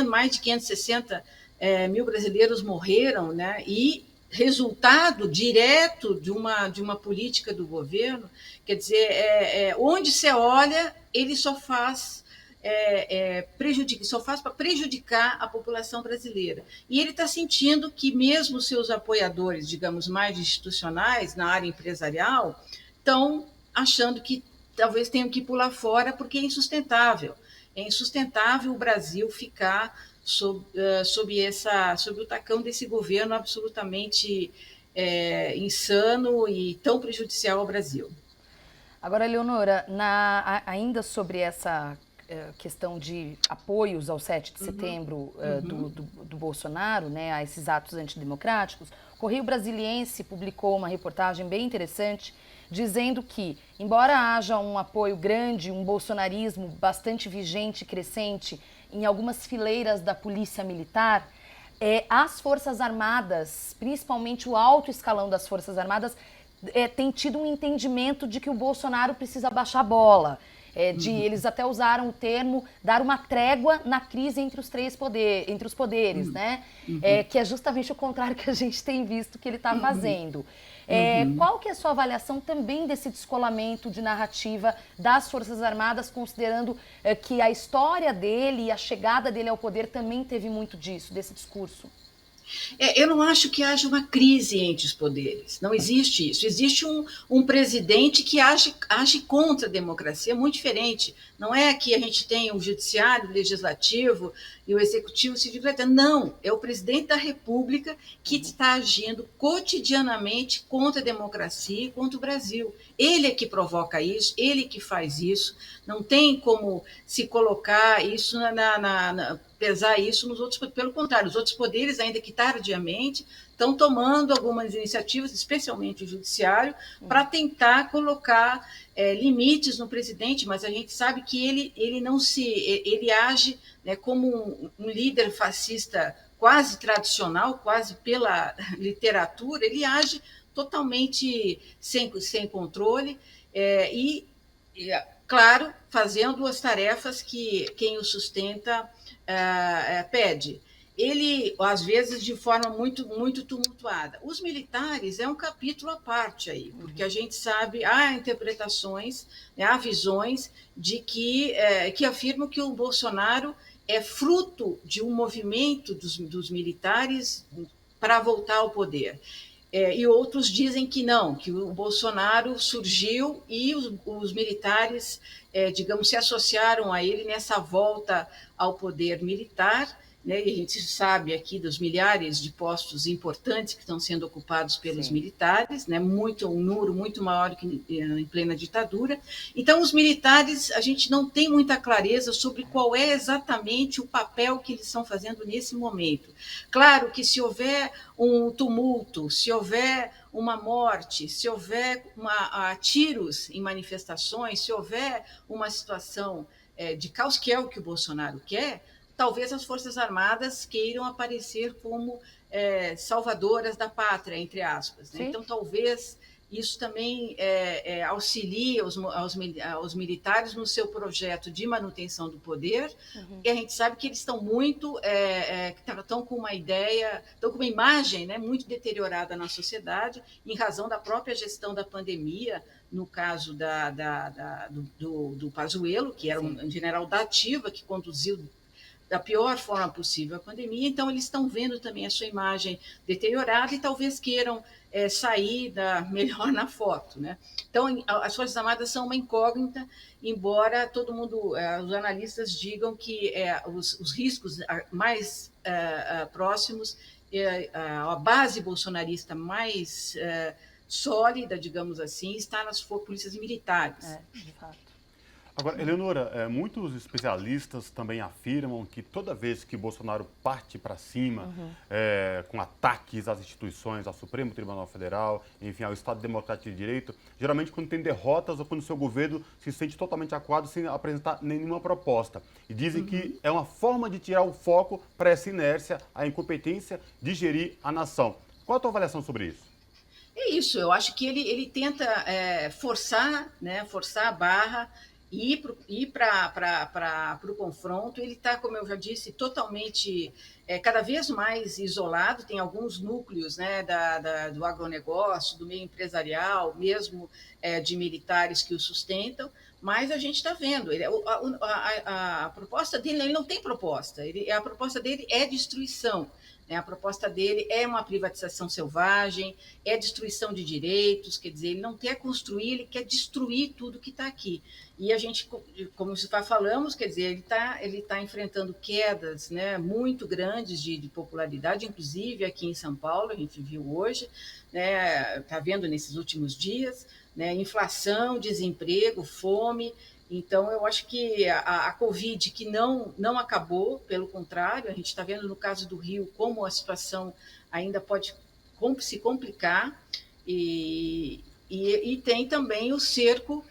mais de 560 mil brasileiros morreram, né, e resultado direto de uma política do governo. Quer dizer, onde você olha, ele só faz para prejudicar a população brasileira. E ele está sentindo que mesmo seus apoiadores, digamos, mais institucionais, na área empresarial, estão achando que talvez tenham que pular fora, porque é insustentável. É insustentável o Brasil ficar sob o tacão desse governo absolutamente insano e tão prejudicial ao Brasil. Agora, Leonora, ainda sobre essa questão de apoios ao 7 de setembro do Bolsonaro, né, a esses atos antidemocráticos, o Correio Brasiliense publicou uma reportagem bem interessante dizendo que, embora haja um apoio grande, um bolsonarismo bastante vigente e crescente em algumas fileiras da polícia militar, as Forças Armadas, principalmente o alto escalão das Forças Armadas, tem tido um entendimento de que o Bolsonaro precisa baixar a bola. Eles até usaram o termo dar uma trégua na crise entre os poderes, né? Que é justamente o contrário que a gente tem visto que ele está fazendo. Qual que é a sua avaliação também desse descolamento de narrativa das Forças Armadas, considerando que a história dele e a chegada dele ao poder também teve muito disso, desse discurso? Eu não acho que haja uma crise entre os poderes, não existe isso. Existe um presidente que age contra a democracia, muito diferente. Não é que a gente tem o judiciário, o legislativo e o executivo se dividem. Não, é o presidente da República que está agindo cotidianamente contra a democracia e contra o Brasil. Ele é que provoca isso, ele que faz isso. Não tem como se colocar isso pesar isso nos outros, pelo contrário, os outros poderes, ainda que tardiamente, estão tomando algumas iniciativas, especialmente o judiciário, para tentar colocar limites no presidente, mas a gente sabe que ele age, né, como um líder fascista quase tradicional, quase pela literatura, ele age totalmente sem controle claro, fazendo as tarefas que quem o sustenta pede. Ele, às vezes, de forma muito, muito tumultuada. Os militares é um capítulo à parte aí, porque a gente sabe, há interpretações, há visões de que afirmam que o Bolsonaro é fruto de um movimento dos militares para voltar ao poder. E outros dizem que não, que o Bolsonaro surgiu e os militares, digamos, se associaram a ele nessa volta ao poder militar, né? E a gente sabe aqui dos milhares de postos importantes que estão sendo ocupados pelos militares, né? Um número muito maior que em plena ditadura. Então, os militares, a gente não tem muita clareza sobre qual é exatamente o papel que eles estão fazendo nesse momento. Claro que se houver um tumulto, se houver uma morte, se houver tiros em manifestações, se houver uma situação de caos, que é o que o Bolsonaro quer, talvez as Forças Armadas queiram aparecer como salvadoras da pátria, entre aspas, né? Então, talvez isso também auxilie aos militares no seu projeto de manutenção do poder, e a gente sabe que eles estão muito, estão com uma ideia, estão com uma imagem, né, muito deteriorada na sociedade, em razão da própria gestão da pandemia, no caso do Pazuello, que era um general da ativa, que conduziu da pior forma possível a pandemia. Então, eles estão vendo também a sua imagem deteriorada e talvez queiram sair melhor na foto, né? Então, as Forças Armadas são uma incógnita, embora todo mundo, os analistas digam que os riscos mais próximos, a base bolsonarista mais sólida, digamos assim, está nas polícias militares. De fato. Agora, Eleonora, muitos especialistas também afirmam que toda vez que Bolsonaro parte para cima, com ataques às instituições, ao Supremo Tribunal Federal, enfim, ao Estado Democrático de Direito, geralmente quando tem derrotas ou quando o seu governo se sente totalmente acuado sem apresentar nenhuma proposta. E dizem que é uma forma de tirar o foco para essa inércia, a incompetência de gerir a nação. Qual a tua avaliação sobre isso? É isso, eu acho que ele tenta forçar a barra, ir para o confronto. Ele está, como eu já disse, totalmente, cada vez mais isolado. Tem alguns núcleos, né, do agronegócio, do meio empresarial, mesmo de militares que o sustentam, mas a gente está vendo. A proposta dele, ele não tem proposta, a proposta dele é destruição. A proposta dele é uma privatização selvagem, é destruição de direitos, quer dizer, ele não quer construir, ele quer destruir tudo que está aqui. E a gente, como já falamos, quer dizer, ele tá enfrentando quedas, né, muito grandes de popularidade, inclusive aqui em São Paulo, a gente viu hoje, né, está vendo nesses últimos dias, né, inflação, desemprego, fome. Então, eu acho que a Covid, que não acabou, pelo contrário, a gente está vendo no caso do Rio como a situação ainda pode se complicar, e tem também o cerco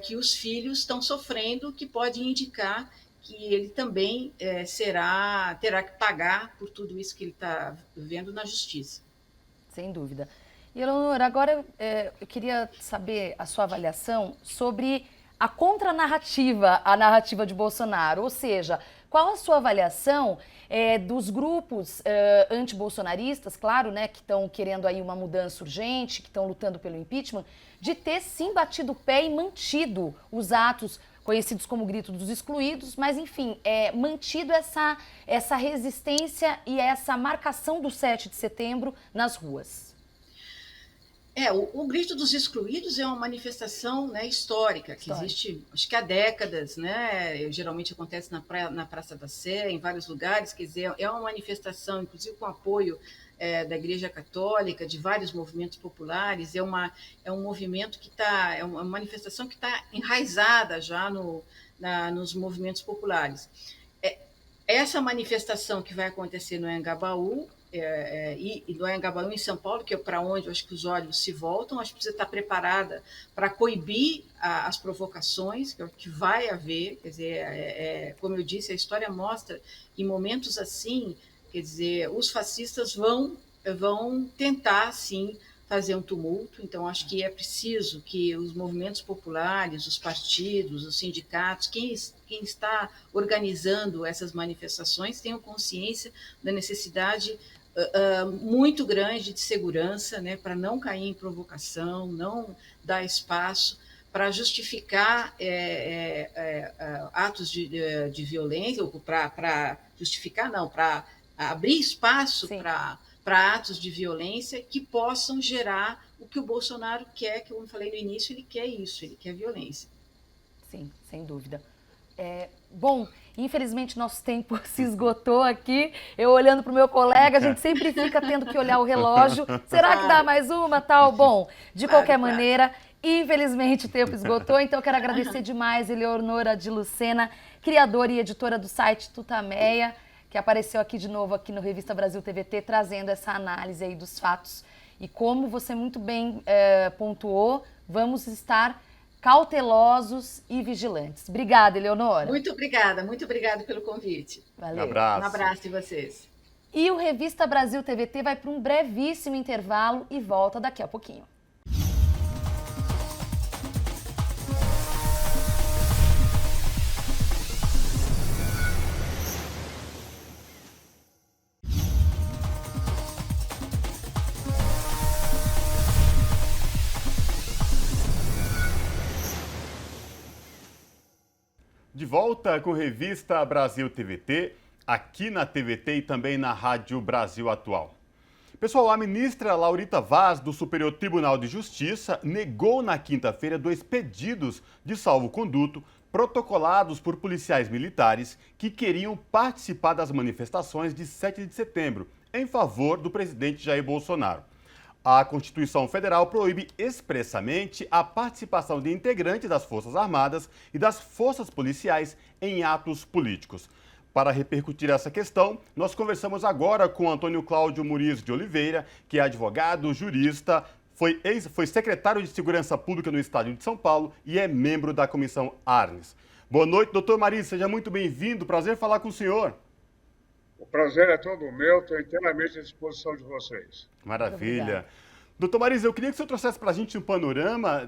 que os filhos estão sofrendo, que pode indicar que ele também terá que pagar por tudo isso que ele está vendo na justiça. Sem dúvida. E, Eleonora, agora eu queria saber a sua avaliação sobre a contranarrativa, a narrativa de Bolsonaro, ou seja, qual a sua avaliação dos grupos antibolsonaristas, claro, né, que estão querendo aí uma mudança urgente, que estão lutando pelo impeachment, de ter sim batido o pé e mantido os atos conhecidos como grito dos excluídos, mas enfim, mantido essa resistência e essa marcação do 7 de setembro nas ruas? O grito dos excluídos é uma manifestação, né, histórica, que existe, acho que há décadas, né, geralmente acontece na Praça da Sé, em vários lugares, quer dizer, é uma manifestação, inclusive com apoio da Igreja Católica, de vários movimentos populares, é um movimento que é uma manifestação que está enraizada já nos movimentos populares. Essa manifestação que vai acontecer no Anhangabaú, e do Anhangabaú em São Paulo, que é para onde eu acho que os olhos se voltam, acho que precisa estar preparada para coibir as provocações, que é o que vai haver. Quer dizer, como eu disse, a história mostra que em momentos assim, quer dizer, os fascistas vão tentar, sim, fazer um tumulto. Então, acho que é preciso que os movimentos populares, os partidos, os sindicatos, quem está organizando essas manifestações, tenham consciência da necessidade muito grande de segurança, né, para não cair em provocação, não dar espaço para justificar atos de violência, ou para justificar, não, para abrir espaço para atos de violência que possam gerar o que o Bolsonaro quer, que eu falei no início, ele quer isso, ele quer violência. Sim, sem dúvida. Bom, infelizmente nosso tempo se esgotou aqui. Eu olhando para o meu colega, a gente sempre fica tendo que olhar o relógio. Será que dá mais uma, tal? Bom, de qualquer maneira, infelizmente o tempo esgotou, então eu quero agradecer demais Eleonora de Lucena, criadora e editora do site Tutameia, que apareceu aqui de novo aqui no Revista Brasil TVT, trazendo essa análise aí dos fatos. E como você muito bem pontuou, vamos estar cautelosos e vigilantes. Obrigada, Eleonora. Muito obrigada pelo convite. Valeu. Um abraço. Um abraço de vocês. E o Revista Brasil TVT vai para um brevíssimo intervalo e volta daqui a pouquinho. De volta com Revista Brasil TVT, aqui na TVT e também na Rádio Brasil Atual. Pessoal, a ministra Laurita Vaz, do Superior Tribunal de Justiça, negou na quinta-feira 2 pedidos de salvo-conduto protocolados por policiais militares que queriam participar das manifestações de 7 de setembro, em favor do presidente Jair Bolsonaro. A Constituição Federal proíbe expressamente a participação de integrantes das Forças Armadas e das Forças Policiais em atos políticos. Para repercutir essa questão, nós conversamos agora com Antônio Cláudio Muriz de Oliveira, que é advogado, jurista, foi secretário de Segurança Pública no Estado de São Paulo e é membro da Comissão Arnes. Boa noite, doutor Mariz, seja muito bem-vindo, prazer falar com o senhor. O prazer é todo meu, estou inteiramente à disposição de vocês. Maravilha. Doutor Mariz, eu queria que o senhor trouxesse para a gente um panorama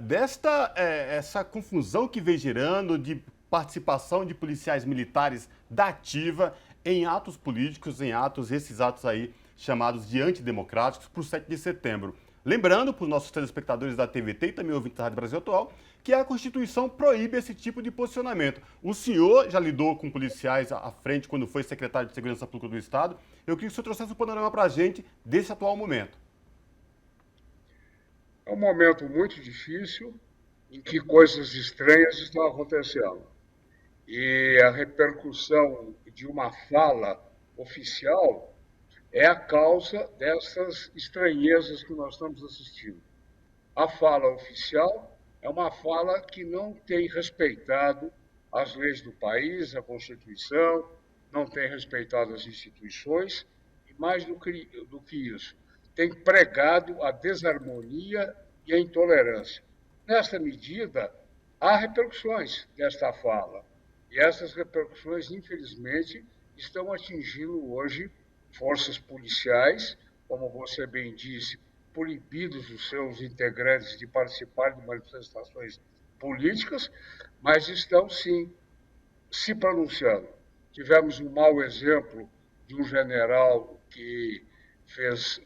essa confusão que vem gerando de participação de policiais militares da ativa em atos políticos, esses atos aí chamados de antidemocráticos para o 7 de setembro. Lembrando para os nossos telespectadores da TVT e também ouvintes da Rádio Brasil Atual que a Constituição proíbe esse tipo de posicionamento. O senhor já lidou com policiais à frente quando foi secretário de Segurança Pública do Estado. Eu queria que o senhor trouxesse um panorama para a gente desse atual momento. É um momento muito difícil em que coisas estranhas estão acontecendo. E a repercussão de uma fala oficial é a causa dessas estranhezas que nós estamos assistindo. A fala oficial é uma fala que não tem respeitado as leis do país, a Constituição, não tem respeitado as instituições e, mais do que isso, tem pregado a desarmonia e a intolerância. Nessa medida, há repercussões desta fala. E essas repercussões, infelizmente, estão atingindo hoje forças policiais, como você bem disse, proibidos os seus integrantes de participar de manifestações políticas, mas estão, sim, se pronunciando. Tivemos um mau exemplo de um general que fez,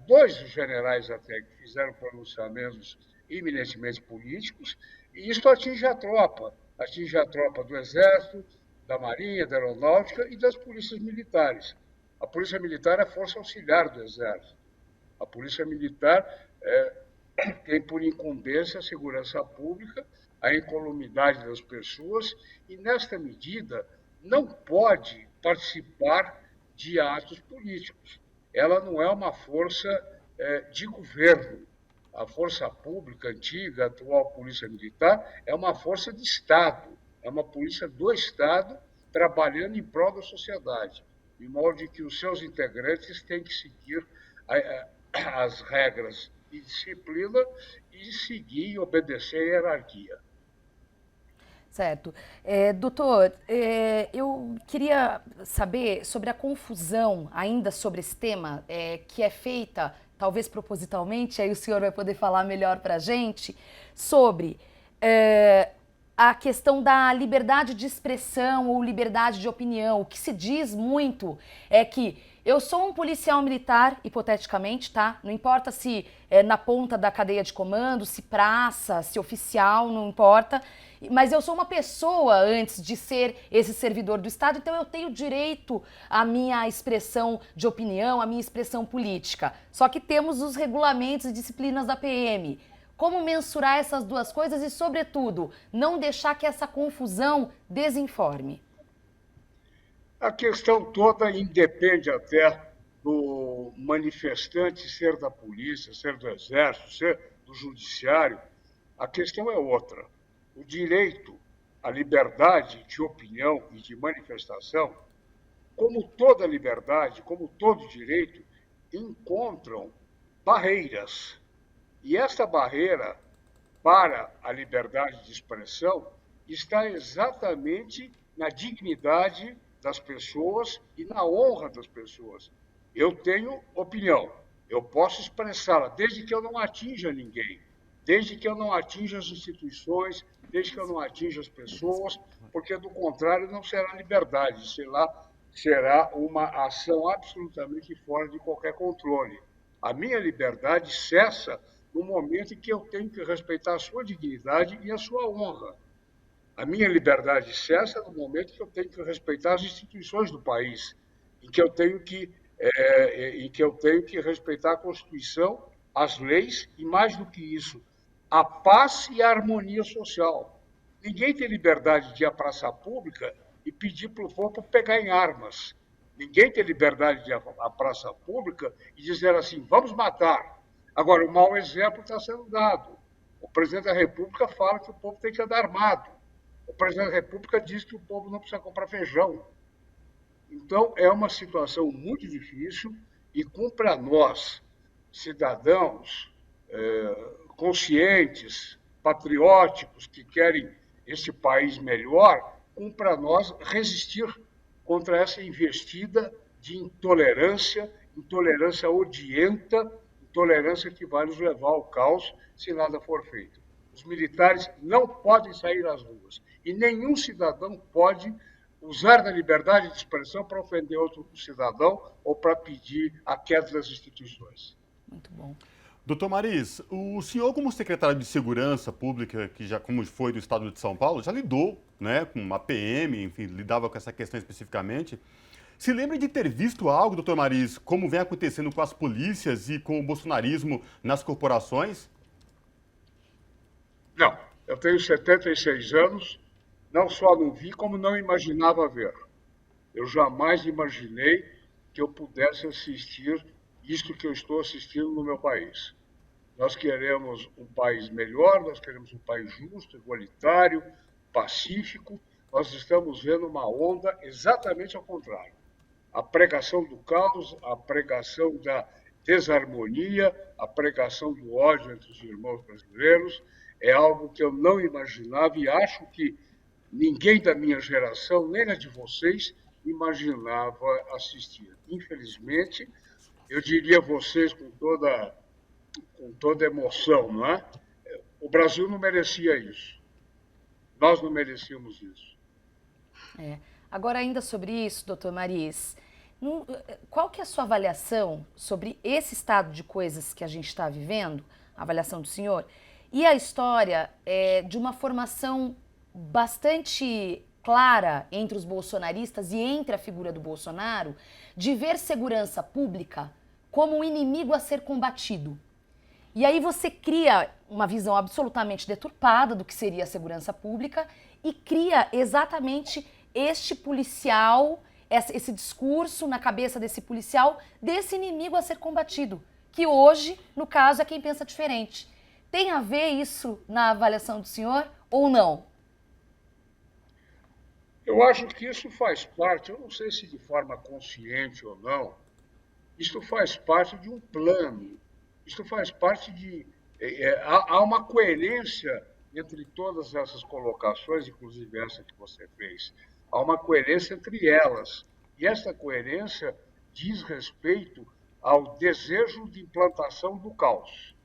2 generais até, que fizeram pronunciamentos eminentemente políticos, e isso atinge a tropa do Exército, da Marinha, da Aeronáutica e das polícias militares. A Polícia Militar é a força auxiliar do Exército. A Polícia Militar tem por incumbência a segurança pública, a incolumidade das pessoas e, nesta medida, não pode participar de atos políticos. Ela não é uma força de governo. A força pública antiga, a atual Polícia Militar, é uma força de Estado, é uma polícia do Estado trabalhando em prol da sociedade, de modo que os seus integrantes têm que seguir as regras de disciplina e seguir e obedecer a hierarquia. Certo. Doutor, eu queria saber sobre a confusão ainda sobre esse tema, que é feita, talvez propositalmente, aí o senhor vai poder falar melhor para a gente, sobre a questão da liberdade de expressão ou liberdade de opinião. O que se diz muito é que eu sou um policial militar, hipoteticamente, tá? Não importa se é na ponta da cadeia de comando, se praça, se oficial, não importa. Mas eu sou uma pessoa antes de ser esse servidor do Estado, então eu tenho direito à minha expressão de opinião, à minha expressão política. Só que temos os regulamentos e disciplinas da PM. Como mensurar essas duas coisas e, sobretudo, não deixar que essa confusão desinforme? A questão toda independe até do manifestante ser da polícia, ser do Exército, ser do Judiciário. A questão é outra. O direito à liberdade de opinião e de manifestação, como toda liberdade, como todo direito, encontram barreiras. E essa barreira para a liberdade de expressão está exatamente na dignidade das pessoas e na honra das pessoas. Eu tenho opinião, eu posso expressá-la, desde que eu não atinja ninguém, desde que eu não atinja as instituições, desde que eu não atinja as pessoas, porque, do contrário, não será liberdade, será uma ação absolutamente fora de qualquer controle. A minha liberdade cessa no momento em que eu tenho que respeitar a sua dignidade e a sua honra. A minha liberdade cessa no momento em que eu tenho que respeitar as instituições do país, em que eu tenho que respeitar a Constituição, as leis e, mais do que isso, a paz e a harmonia social. Ninguém tem liberdade de ir à praça pública e pedir para o povo pegar em armas. Ninguém tem liberdade de ir à praça pública e dizer assim, vamos matar. Agora, o mau exemplo está sendo dado. O presidente da República fala que o povo tem que andar armado. O presidente da República diz que o povo não precisa comprar feijão. Então, é uma situação muito difícil e cumpre a nós, cidadãos conscientes, patrióticos, que querem esse país melhor, cumpre a nós resistir contra essa investida de intolerância, intolerância odienta, intolerância que vai nos levar ao caos se nada for feito. Os militares não podem sair às ruas e nenhum cidadão pode usar da liberdade de expressão para ofender outro cidadão ou para pedir a queda das instituições. Muito bom. Doutor Mariz, o senhor, como secretário de Segurança Pública, que já como foi do Estado de São Paulo, já lidou, né, com a PM, enfim, lidava com essa questão especificamente. Se lembra de ter visto algo, doutor Mariz, como vem acontecendo com as polícias e com o bolsonarismo nas corporações? Não, eu tenho 76 anos, não só não vi, como não imaginava ver. Eu jamais imaginei que eu pudesse assistir isto que eu estou assistindo no meu país. Nós queremos um país melhor, nós queremos um país justo, igualitário, pacífico. Nós estamos vendo uma onda exatamente ao contrário. A pregação do caos, a pregação da desarmonia, a pregação do ódio entre os irmãos brasileiros é algo que eu não imaginava e acho que ninguém da minha geração, nem a de vocês, imaginava assistir. Infelizmente, eu diria a vocês com toda emoção, não é? O Brasil não merecia isso. Nós não merecíamos isso. Agora, ainda sobre isso, doutor Mariz, qual que é a sua avaliação sobre esse estado de coisas que a gente está vivendo, a avaliação do senhor, e a história de uma formação bastante clara entre os bolsonaristas e entre a figura do Bolsonaro, de ver segurança pública como um inimigo a ser combatido. E aí você cria uma visão absolutamente deturpada do que seria a segurança pública e cria exatamente este policial, esse discurso na cabeça desse policial, desse inimigo a ser combatido, que hoje, no caso, é quem pensa diferente. Tem a ver isso na avaliação do senhor ou não? Eu acho que isso faz parte, eu não sei se de forma consciente ou não, isso faz parte de um plano, isso faz parte de... há uma coerência entre todas essas colocações, inclusive essa que você fez. Há uma coerência entre elas. E essa coerência diz respeito ao desejo de implantação do caos,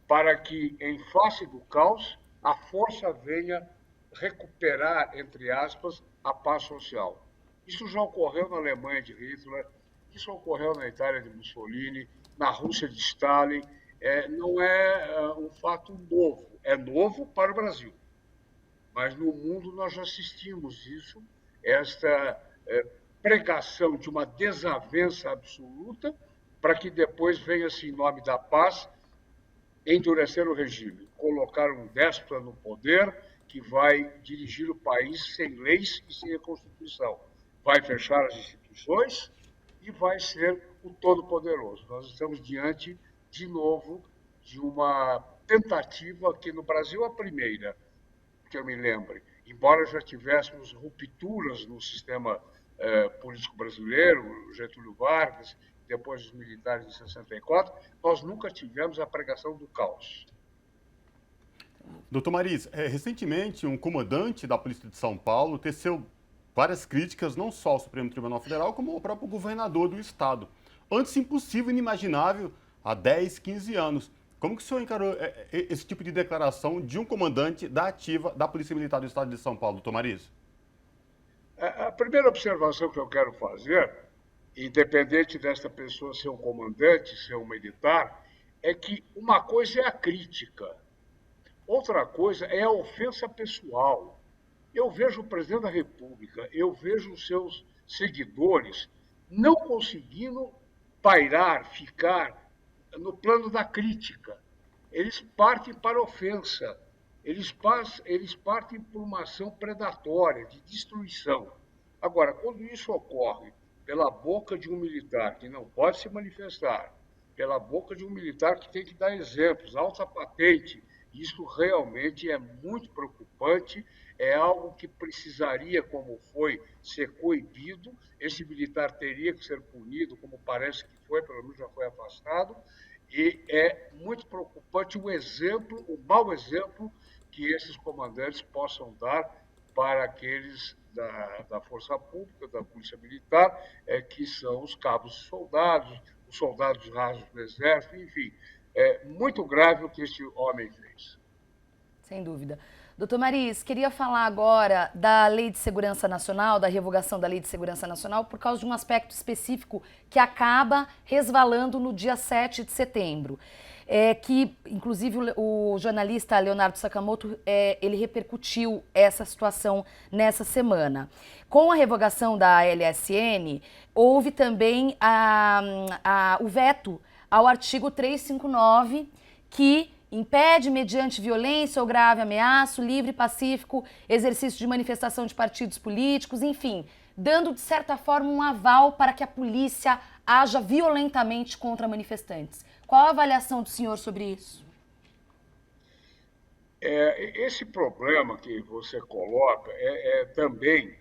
para que, em face do caos, a força venha recuperar, entre aspas, a paz social. Isso já ocorreu na Alemanha de Hitler, isso ocorreu na Itália de Mussolini, na Rússia de Stalin. Não é um fato novo, é novo para o Brasil. Mas no mundo nós já assistimos isso, esta pregação de uma desavença absoluta, para que depois venha-se, em nome da paz, endurecer o regime, colocar um déspota no poder que vai dirigir o país sem leis e sem a Constituição. Vai fechar as instituições e vai ser o todo-poderoso. Nós estamos diante, de novo, de uma tentativa aqui no Brasil, a primeira, que eu me lembre, embora já tivéssemos rupturas no sistema político brasileiro, Getúlio Vargas, depois dos militares de 64, nós nunca tivemos a pregação do caos. Doutor Mariz, recentemente um comandante da Polícia de São Paulo teceu várias críticas, não só ao Supremo Tribunal Federal, como ao próprio governador do estado. Antes impossível, inimaginável, há 10, 15 anos. Como que o senhor encarou esse tipo de declaração de um comandante da ativa da Polícia Militar do Estado de São Paulo, doutor Mariz? A primeira observação que eu quero fazer, independente desta pessoa ser um comandante, ser um militar, é que uma coisa é a crítica, outra coisa é a ofensa pessoal. Eu vejo o presidente da República, eu vejo os seus seguidores não conseguindo pairar, ficar no plano da crítica. Eles partem para a ofensa, eles partem por uma ação predatória, de destruição. Agora, quando isso ocorre pela boca de um militar que não pode se manifestar, pela boca de um militar que tem que dar exemplos, alta patente, isso realmente é muito preocupante, é algo que precisaria, como foi, ser coibido. Esse militar teria que ser punido, como parece que foi, pelo menos já foi afastado, e é muito preocupante o exemplo, o mau exemplo que esses comandantes possam dar para aqueles da Força Pública, da Polícia Militar, que são os cabos soldados, os soldados rasos do Exército, enfim. É muito grave o que esse homem fez. Sem dúvida. Doutor Mariz, queria falar agora da Lei de Segurança Nacional, da revogação da Lei de Segurança Nacional, por causa de um aspecto específico que acaba resvalando no dia 7 de setembro. Que, inclusive, o jornalista Leonardo Sakamoto, ele repercutiu essa situação nessa semana. Com a revogação da LSN, houve também o veto ao artigo 359, que impede, mediante violência ou grave ameaça, livre e pacífico exercício de manifestação de partidos políticos, enfim, dando, de certa forma, um aval para que a polícia haja violentamente contra manifestantes. Qual a avaliação do senhor sobre isso? Esse problema que você coloca é também,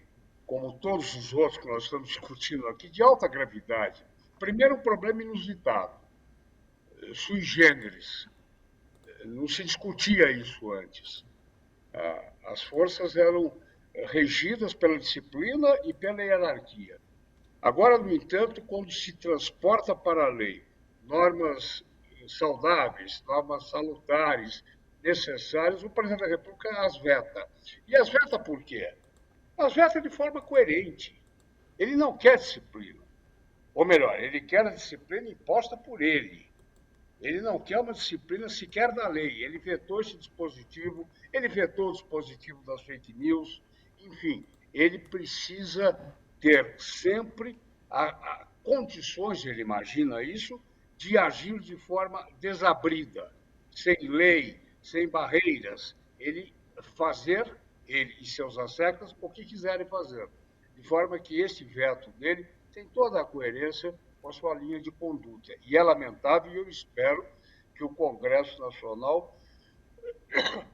como todos os outros que nós estamos discutindo aqui, de alta gravidade. Primeiro, um problema inusitado, sui generis. Não se discutia isso antes. As forças eram regidas pela disciplina e pela hierarquia. Agora, no entanto, quando se transporta para a lei normas saudáveis, normas salutares, necessárias, o presidente da República as veta. E as veta por quê? As veta de forma coerente. Ele não quer disciplina. Ou melhor, ele quer a disciplina imposta por ele. Ele não quer uma disciplina sequer da lei. Ele vetou esse dispositivo, ele vetou o dispositivo das fake news, enfim, ele precisa ter sempre condições, ele imagina isso, de agir de forma desabrida, sem lei, sem barreiras. Ele e seus asseclas, o que quiserem fazer. De forma que esse veto dele tem toda a coerência com a sua linha de conduta. E é lamentável, e eu espero que o Congresso Nacional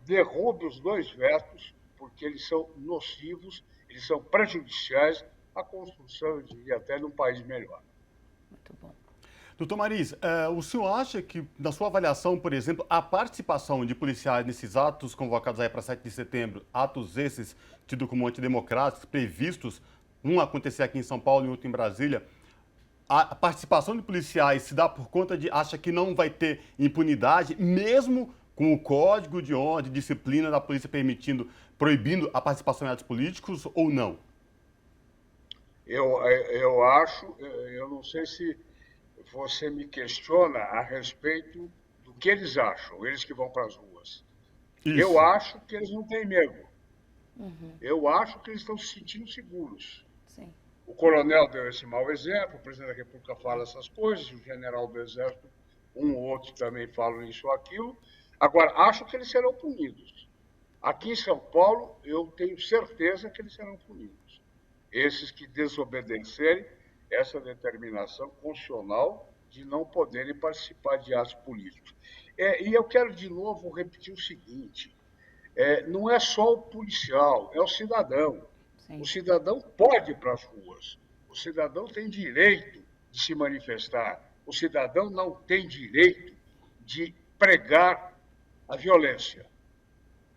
derrube os dois vetos, porque eles são nocivos, eles são prejudiciais à construção, eu diria até, de um país melhor. Muito bom. Doutor Mariz, o senhor acha que, na sua avaliação, por exemplo, a participação de policiais nesses atos convocados aí para 7 de setembro, atos esses tidos como antidemocráticos, previstos, um acontecer aqui em São Paulo e outro em Brasília, a participação de policiais se dá por conta de, acha que não vai ter impunidade, mesmo com o código de honra, de disciplina da polícia proibindo a participação em atos políticos ou não? Eu acho, eu não sei se você me questiona a respeito do que eles acham, eles que vão para as ruas. Isso. Eu acho que eles não têm medo. Uhum. Eu acho que eles estão se sentindo seguros. Sim. O coronel deu esse mau exemplo, o presidente da República fala essas coisas, o general do Exército, um ou outro também falam isso ou aquilo. Agora, acho que eles serão punidos. Aqui em São Paulo, eu tenho certeza que eles serão punidos. Esses que desobedecerem essa determinação constitucional de não poderem participar de atos políticos. E eu quero, de novo, repetir o seguinte, não é só o policial, é o cidadão. Sim. O cidadão pode ir para as ruas, o cidadão tem direito de se manifestar, o cidadão não tem direito de pregar a violência.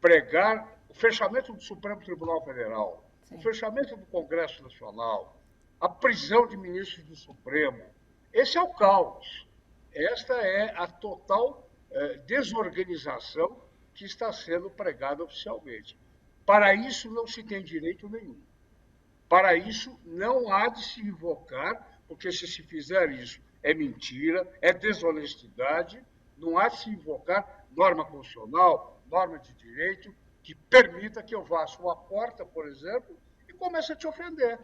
pregar o fechamento do Supremo Tribunal Federal, o fechamento do Congresso Nacional, a prisão de ministros do Supremo. Esse é o caos. Esta é a total desorganização que está sendo pregada oficialmente. Para isso não se tem direito nenhum. Para isso não há de se invocar, porque se fizer isso é mentira, é desonestidade, não há de se invocar norma constitucional, norma de direito, que permita que eu vá à sua porta, por exemplo, e comece a te ofender.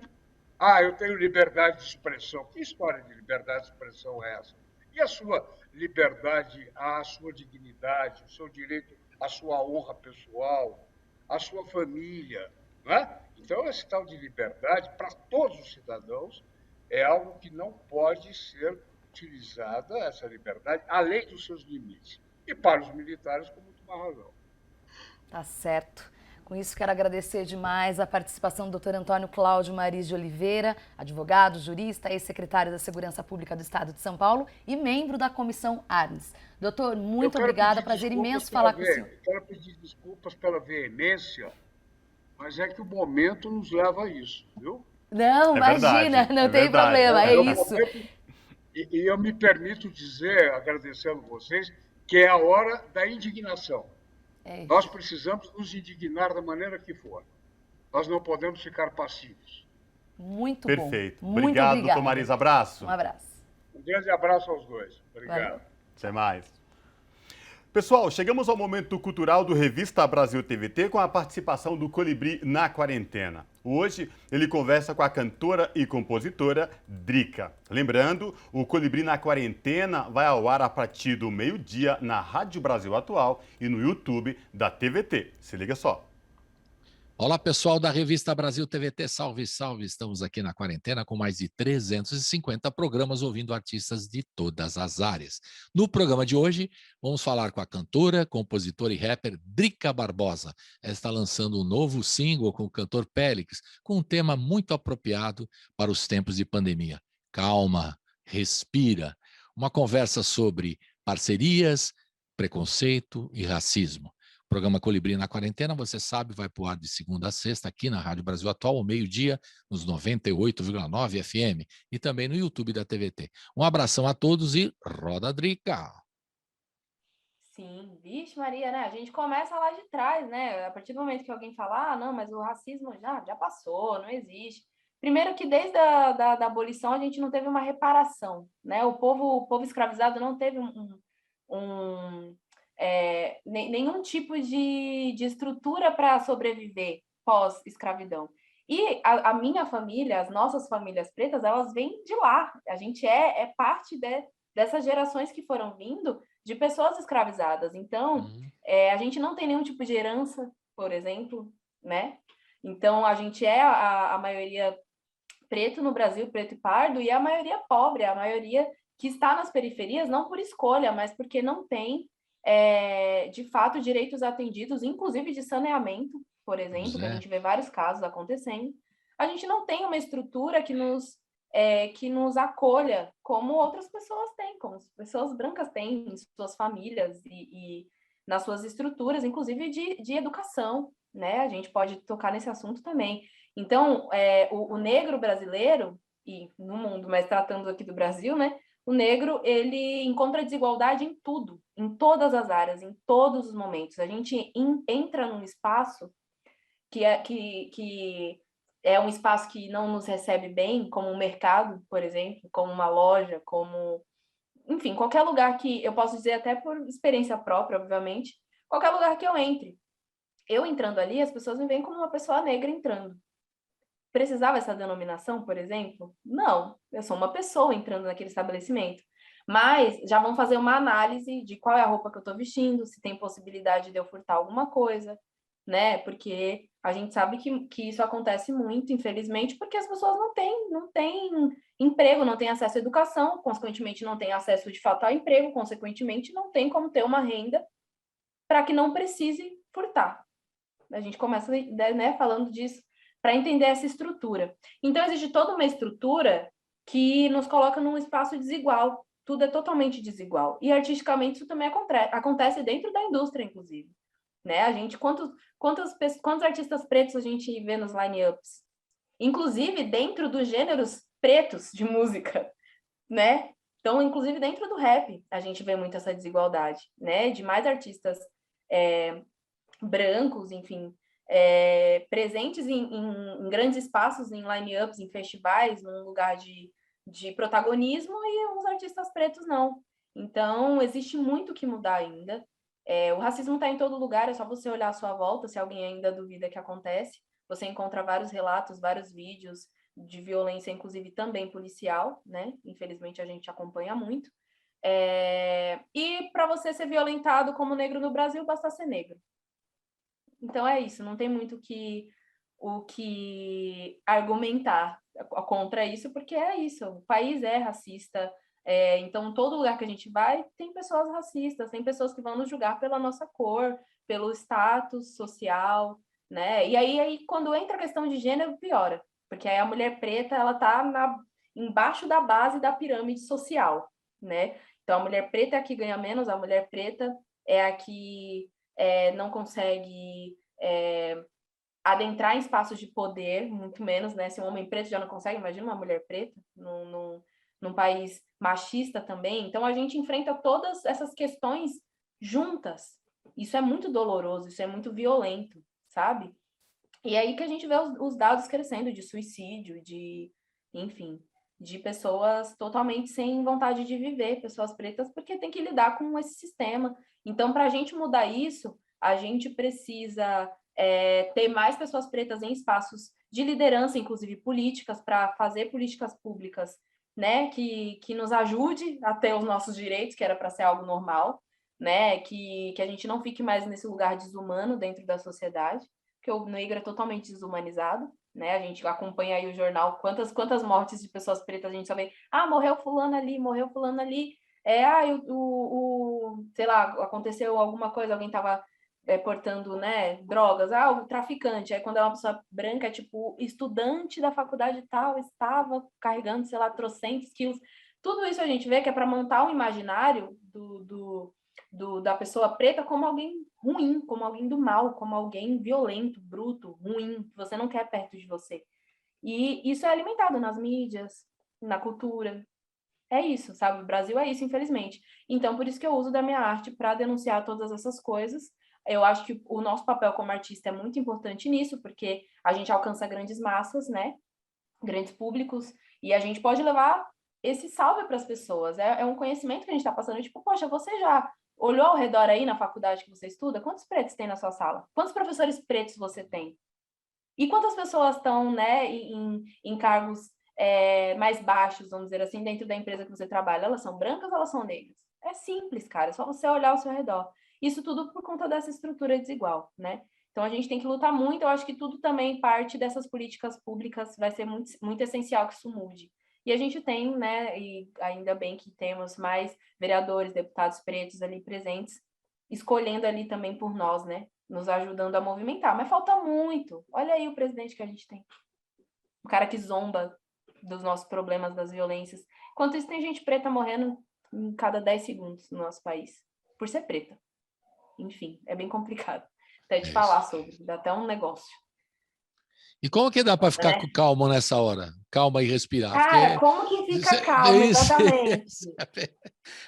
Ah, eu tenho liberdade de expressão. Que história de liberdade de expressão é essa? E a sua liberdade, a sua dignidade, o seu direito à sua honra pessoal, à sua família, não é? Então, esse tal de liberdade, para todos os cidadãos, é algo que não pode ser utilizada, essa liberdade, além dos seus limites. E para os militares, com muito mais razão. Tá certo. Com isso, quero agradecer demais a participação do Dr. Antônio Cláudio Mariz de Oliveira, advogado, jurista, ex-secretário da Segurança Pública do Estado de São Paulo e membro da Comissão Arnes. Doutor, muito obrigada, prazer imenso falar com o senhor. Eu quero pedir desculpas pela veemência, mas é que o momento nos leva a isso, viu? Não, imagina, não tem problema, é isso. E eu me permito dizer, agradecendo vocês, que é a hora da indignação. Nós precisamos nos indignar da maneira que for. Nós não podemos ficar passivos. Muito bom. Perfeito. Obrigado, doutor Mariz. Abraço. Um abraço. Um grande abraço aos dois. Obrigado. Valeu. Até mais. Pessoal, chegamos ao momento cultural do Revista Brasil TVT com a participação do Colibri na quarentena. Hoje, ele conversa com a cantora e compositora Drica. Lembrando, o Colibri na quarentena vai ao ar a partir do meio-dia na Rádio Brasil Atual e no YouTube da TVT. Se liga só. Olá, pessoal da Revista Brasil TVT, salve, salve! Estamos aqui na quarentena com mais de 350 programas ouvindo artistas de todas as áreas. No programa de hoje, vamos falar com a cantora, compositora e rapper Drica Barbosa. Ela está lançando um novo single com o cantor Pélix, com um tema muito apropriado para os tempos de pandemia. Calma, respira. Uma conversa sobre parcerias, preconceito e racismo. O programa Colibri na Quarentena, você sabe, vai para o ar de segunda a sexta aqui na Rádio Brasil Atual, ao meio-dia, nos 98,9 FM e também no YouTube da TVT. Um abração a todos e roda Drica! Sim, vixe Maria, né? A gente começa lá de trás, né? A partir do momento que alguém fala, não, mas o racismo já passou, não existe. Primeiro que desde a abolição a gente não teve uma reparação, né? O povo escravizado não teve nenhum tipo de estrutura para sobreviver pós-escravidão. E a minha família, as nossas famílias pretas, elas vêm de lá. A gente é parte dessas gerações que foram vindo de pessoas escravizadas. Então, a gente não tem nenhum tipo de herança, por exemplo, né? Então, a gente é a maioria preto no Brasil, preto e pardo, e a maioria pobre, a maioria que está nas periferias, não por escolha, mas porque não tem de fato, direitos atendidos, inclusive de saneamento, por exemplo, que a gente vê vários casos acontecendo. A gente não tem uma estrutura que nos acolha como outras pessoas têm, como as pessoas brancas têm em suas famílias e nas suas estruturas, inclusive de educação, né? A gente pode tocar nesse assunto também. Então, o negro brasileiro, e no mundo, mas tratando aqui do Brasil, né? O negro, ele encontra desigualdade em tudo, em todas as áreas, em todos os momentos. A gente entra num espaço que é um espaço que não nos recebe bem, como um mercado, por exemplo, como uma loja, como... Enfim, qualquer lugar que... Eu posso dizer até por experiência própria, obviamente, qualquer lugar que eu entre. Eu entrando ali, as pessoas me veem como uma pessoa negra entrando. Precisava essa denominação, por exemplo? Não, eu sou uma pessoa entrando naquele estabelecimento. Mas já vão fazer uma análise de qual é a roupa que eu estou vestindo, se tem possibilidade de eu furtar alguma coisa, né? Porque a gente sabe que isso acontece muito, infelizmente, porque as pessoas não têm emprego, não têm acesso à educação, consequentemente não têm acesso de fato ao emprego, consequentemente não tem como ter uma renda para que não precise furtar. A gente começa, né, falando disso, para entender essa estrutura. Então, existe toda uma estrutura que nos coloca num espaço desigual. Tudo é totalmente desigual. E, artisticamente, isso também acontece dentro da indústria, inclusive. né? A gente, quantos artistas pretos a gente vê nos line-ups? Inclusive dentro dos gêneros pretos de música, né? Então, inclusive dentro do rap, a gente vê muito essa desigualdade, né? De mais artistas brancos, enfim, presentes em grandes espaços, em line-ups, em festivais, num lugar de protagonismo, e os artistas pretos não. Então, existe muito que mudar ainda. O racismo está em todo lugar, é só você olhar à sua volta, se alguém ainda duvida que acontece. Você encontra vários relatos, vários vídeos de violência, inclusive também policial, né? Infelizmente, a gente acompanha muito. E para você ser violentado como negro no Brasil, basta ser negro. Então é isso, não tem muito o que argumentar contra isso, porque é isso, o país é racista. Então, todo lugar que a gente vai, tem pessoas racistas, tem pessoas que vão nos julgar pela nossa cor, pelo status social, né? E aí, quando entra a questão de gênero, piora, porque aí a mulher preta, ela tá embaixo da base da pirâmide social, né? Então, a mulher preta é a que ganha menos, a mulher preta é a que não consegue adentrar em espaços de poder, muito menos, né? Se um homem preto já não consegue, imagina uma mulher preta num país machista também. Então, a gente enfrenta todas essas questões juntas. Isso é muito doloroso, isso é muito violento, sabe? E é aí que a gente vê os dados crescendo de suicídio, enfim, de pessoas totalmente sem vontade de viver, pessoas pretas, porque tem que lidar com esse sistema. Então, para a gente mudar isso, a gente precisa ter mais pessoas pretas em espaços de liderança, inclusive políticas, para fazer políticas públicas, né, que nos ajude a ter os nossos direitos, que era para ser algo normal, né, que a gente não fique mais nesse lugar desumano dentro da sociedade, porque o negro é totalmente desumanizado, né? A gente acompanha aí o jornal, quantas mortes de pessoas pretas a gente só vê, morreu fulano ali, sei lá, aconteceu alguma coisa, alguém estava portando, né, drogas, o traficante, aí quando é uma pessoa branca, tipo, estudante da faculdade tal, estava carregando, sei lá, trocentos quilos, tudo isso a gente vê que é para montar um imaginário da pessoa preta como alguém ruim, como alguém do mal, como alguém violento, bruto, ruim, que você não quer perto de você. E isso é alimentado nas mídias, na cultura. É isso, sabe? O Brasil é isso, infelizmente. Então, por isso que eu uso da minha arte para denunciar todas essas coisas. Eu acho que o nosso papel como artista é muito importante nisso, porque a gente alcança grandes massas, né? Grandes públicos, e a gente pode levar esse salve para as pessoas. É um conhecimento que a gente está passando, tipo, poxa, você já olhou ao redor aí na faculdade que você estuda? Quantos pretos tem na sua sala? Quantos professores pretos você tem? E quantas pessoas estão, né, em cargos mais baixos, vamos dizer assim, dentro da empresa que você trabalha? Elas são brancas ou elas são negras? É simples, cara, é só você olhar ao seu redor. Isso tudo por conta dessa estrutura desigual, né? Então, a gente tem que lutar muito. Eu acho que tudo também parte dessas políticas públicas, vai ser muito, muito essencial que isso mude. E a gente tem, né, e ainda bem que temos mais vereadores, deputados pretos ali presentes, escolhendo ali também por nós, né, nos ajudando a movimentar. Mas falta muito. Olha aí o presidente que a gente tem. O cara que zomba dos nossos problemas, das violências. Enquanto isso, tem gente preta morrendo em cada 10 segundos no nosso país, por ser preta. Enfim, é bem complicado até de falar sobre, dá até um negócio. E como que dá para ficar calmo nessa hora? Calma e respirar. Cara, como que fica calmo, exatamente.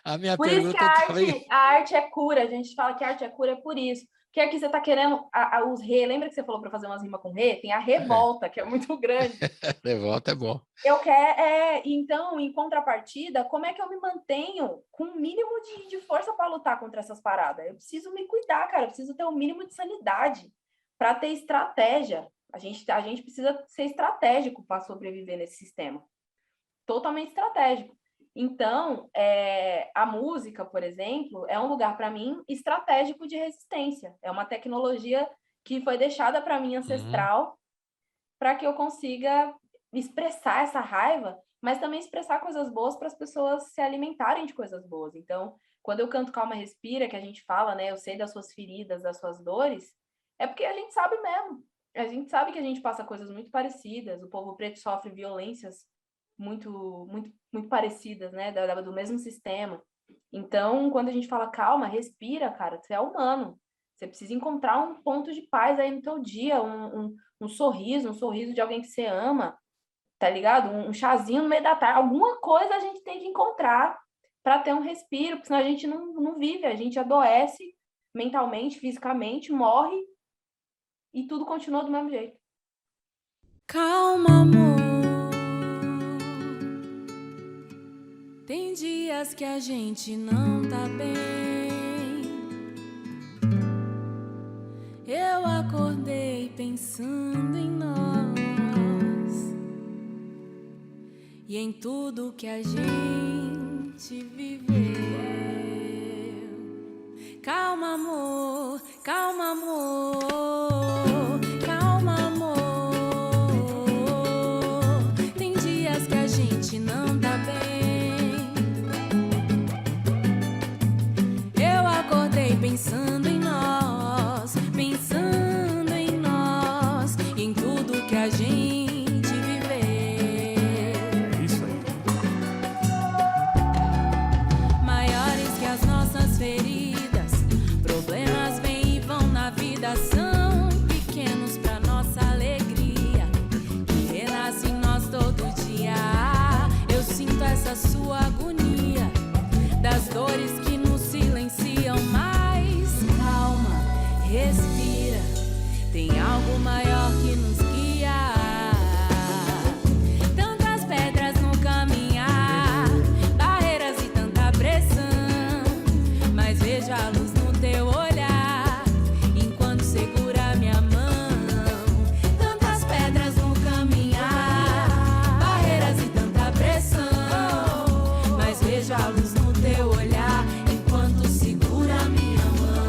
A minha por pergunta isso que a arte é cura, a gente fala que a arte é cura por isso. Porque aqui você está querendo os rê, lembra que você falou para fazer umas rimas com rê? Tem a revolta, que é muito grande. Revolta é bom. Eu quero, então, em contrapartida, como é que eu me mantenho com o mínimo de força para lutar contra essas paradas? Eu preciso me cuidar, cara, eu preciso ter o mínimo de sanidade para ter estratégia. A gente precisa ser estratégico para sobreviver nesse sistema. Totalmente estratégico. Então, a música, por exemplo, é um lugar, para mim, estratégico de resistência. É uma tecnologia que foi deixada para mim ancestral, para que eu consiga expressar essa raiva, mas também expressar coisas boas para as pessoas se alimentarem de coisas boas. Então, quando eu canto Calma, Respira, que a gente fala, né, eu sei das suas feridas, das suas dores, é porque a gente sabe mesmo. A gente sabe que a gente passa coisas muito parecidas, o povo preto sofre violências muito, muito, muito parecidas, né, do mesmo sistema. Então, quando a gente fala calma, respira, cara, você é humano. Você precisa encontrar um ponto de paz aí no teu dia, um sorriso de alguém que você ama, tá ligado? Um chazinho no meio da tarde. Alguma coisa a gente tem que encontrar para ter um respiro, porque senão a gente não vive, a gente adoece mentalmente, fisicamente, morre e tudo continua do mesmo jeito. Calma, amor. Tem dias que a gente não tá bem. Eu acordei pensando em nós e em tudo que a gente viveu. Calma, amor, calma, amor, calma, amor. Tem dias que a gente não tá bem. Eu acordei pensando em nós, pensando em nós, em tudo que a gente viveu. É isso aí. Maiores que as nossas feridas, problemas vêm e vão na vida, são pequenos pra nossa alegria, que renasce em nós todo dia. Eu sinto essa sua agonia, das dores que nos silenciam, mas calma, respira, tem algo maior que nos guia. Tantas pedras no caminhar, barreiras e tanta pressão, mas vejo a luz no teu olhar, enquanto segura minha mão. Tantas pedras no caminhar, barreiras e tanta pressão, mas vejo a luz no teu olhar, enquanto segura minha mão.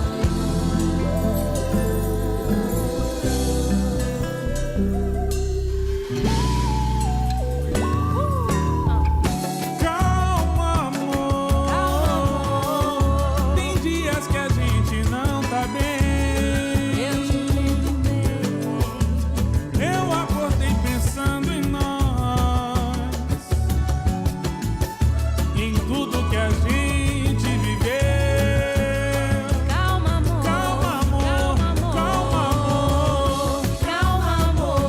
Calma, amor. Tem dias que a gente não tá bem. Eu acordei pensando em nós, em tudo que a gente viveu. Calma, amor, calma, amor, calma, amor, calma, amor.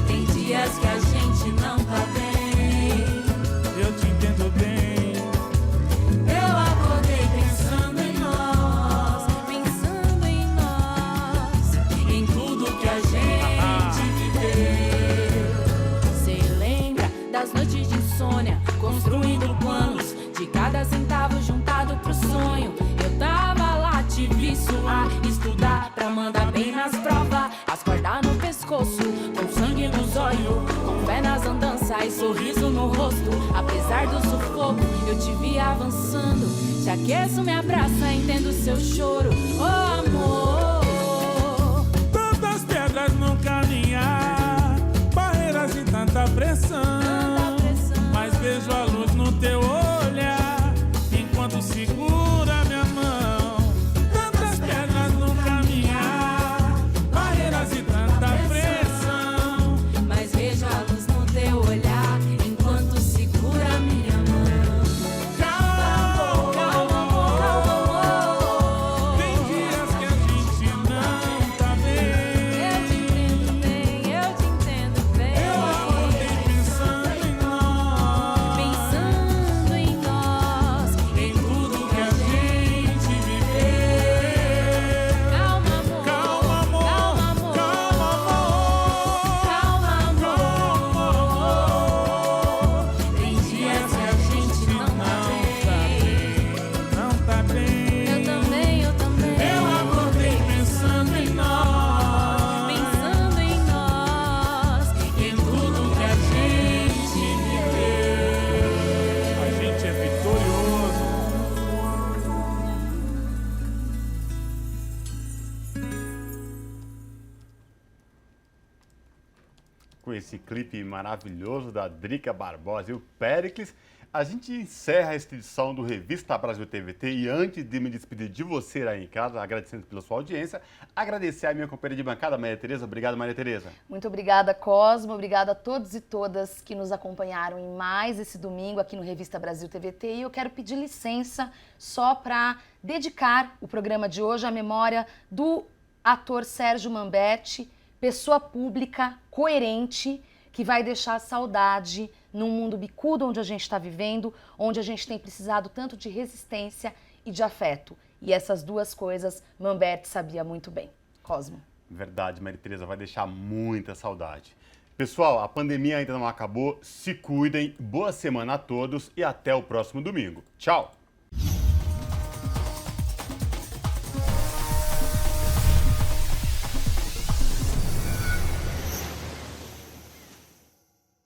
Tem dias que a gente não tá bem. eu te entendo bem. Eu acordei pensando em nós, em tudo que a gente viveu. Cê lembra das noites de insônia, construindo planos, de cada centavo juntado pro sonho. Eu tava lá, te vi suar, estudar pra mandar bem nas provas, as cordas no pescoço, com sangue nos olhos, com fé nas andanças e sorriso no rosto. Apesar do sufoco, eu te vi avançando, te aqueço, me abraça, entendo seu choro, oh amor. Tantas pedras no caminhar, barreiras e tanta pressão, mas vejo a luz no teu olhar, enquanto segura minha mão. Tantas pedras no caminhar, barreiras e tanta pressão, Mas vejo a luz no teu olhar, enquanto segura minha mão. calma, Calma, amor, calma, amor. tem dias que a gente não tá bem. Eu te entendo bem, eu te entendo bem. Eu acordei pensando em nós, Pensando em nós, em tudo que a gente viveu. calma, amor, Calma, amor, calma, amor, calma, amor, calma, amor. Tem dias que a gente não tá não tá bem. bem. Eu também. Eu acordei pensando em nós, Pensando em nós, em tudo que a gente viveu. A gente é vitorioso. Com esse clipe maravilhoso da Drica Barbosa e o Péricles, a gente encerra esta edição do Revista Brasil TVT e antes de me despedir de você aí em casa, agradecendo pela sua audiência, agradecer a minha companheira de bancada, Maria Tereza. Obrigado, Maria Tereza. Muito obrigada, Cosmo. Obrigada a todos e todas que nos acompanharam em mais esse domingo aqui no Revista Brasil TVT. E eu quero pedir licença só para dedicar o programa de hoje à memória do ator Sérgio Manberti, pessoa pública, coerente, que vai deixar saudade num mundo bicudo onde a gente está vivendo, onde a gente tem precisado tanto de resistência e de afeto. E essas duas coisas Manberti sabia muito bem. Cosmo. Verdade, Maria Tereza, vai deixar muita saudade. Pessoal, a pandemia ainda não acabou, se cuidem, boa semana a todos e até o próximo domingo. Tchau!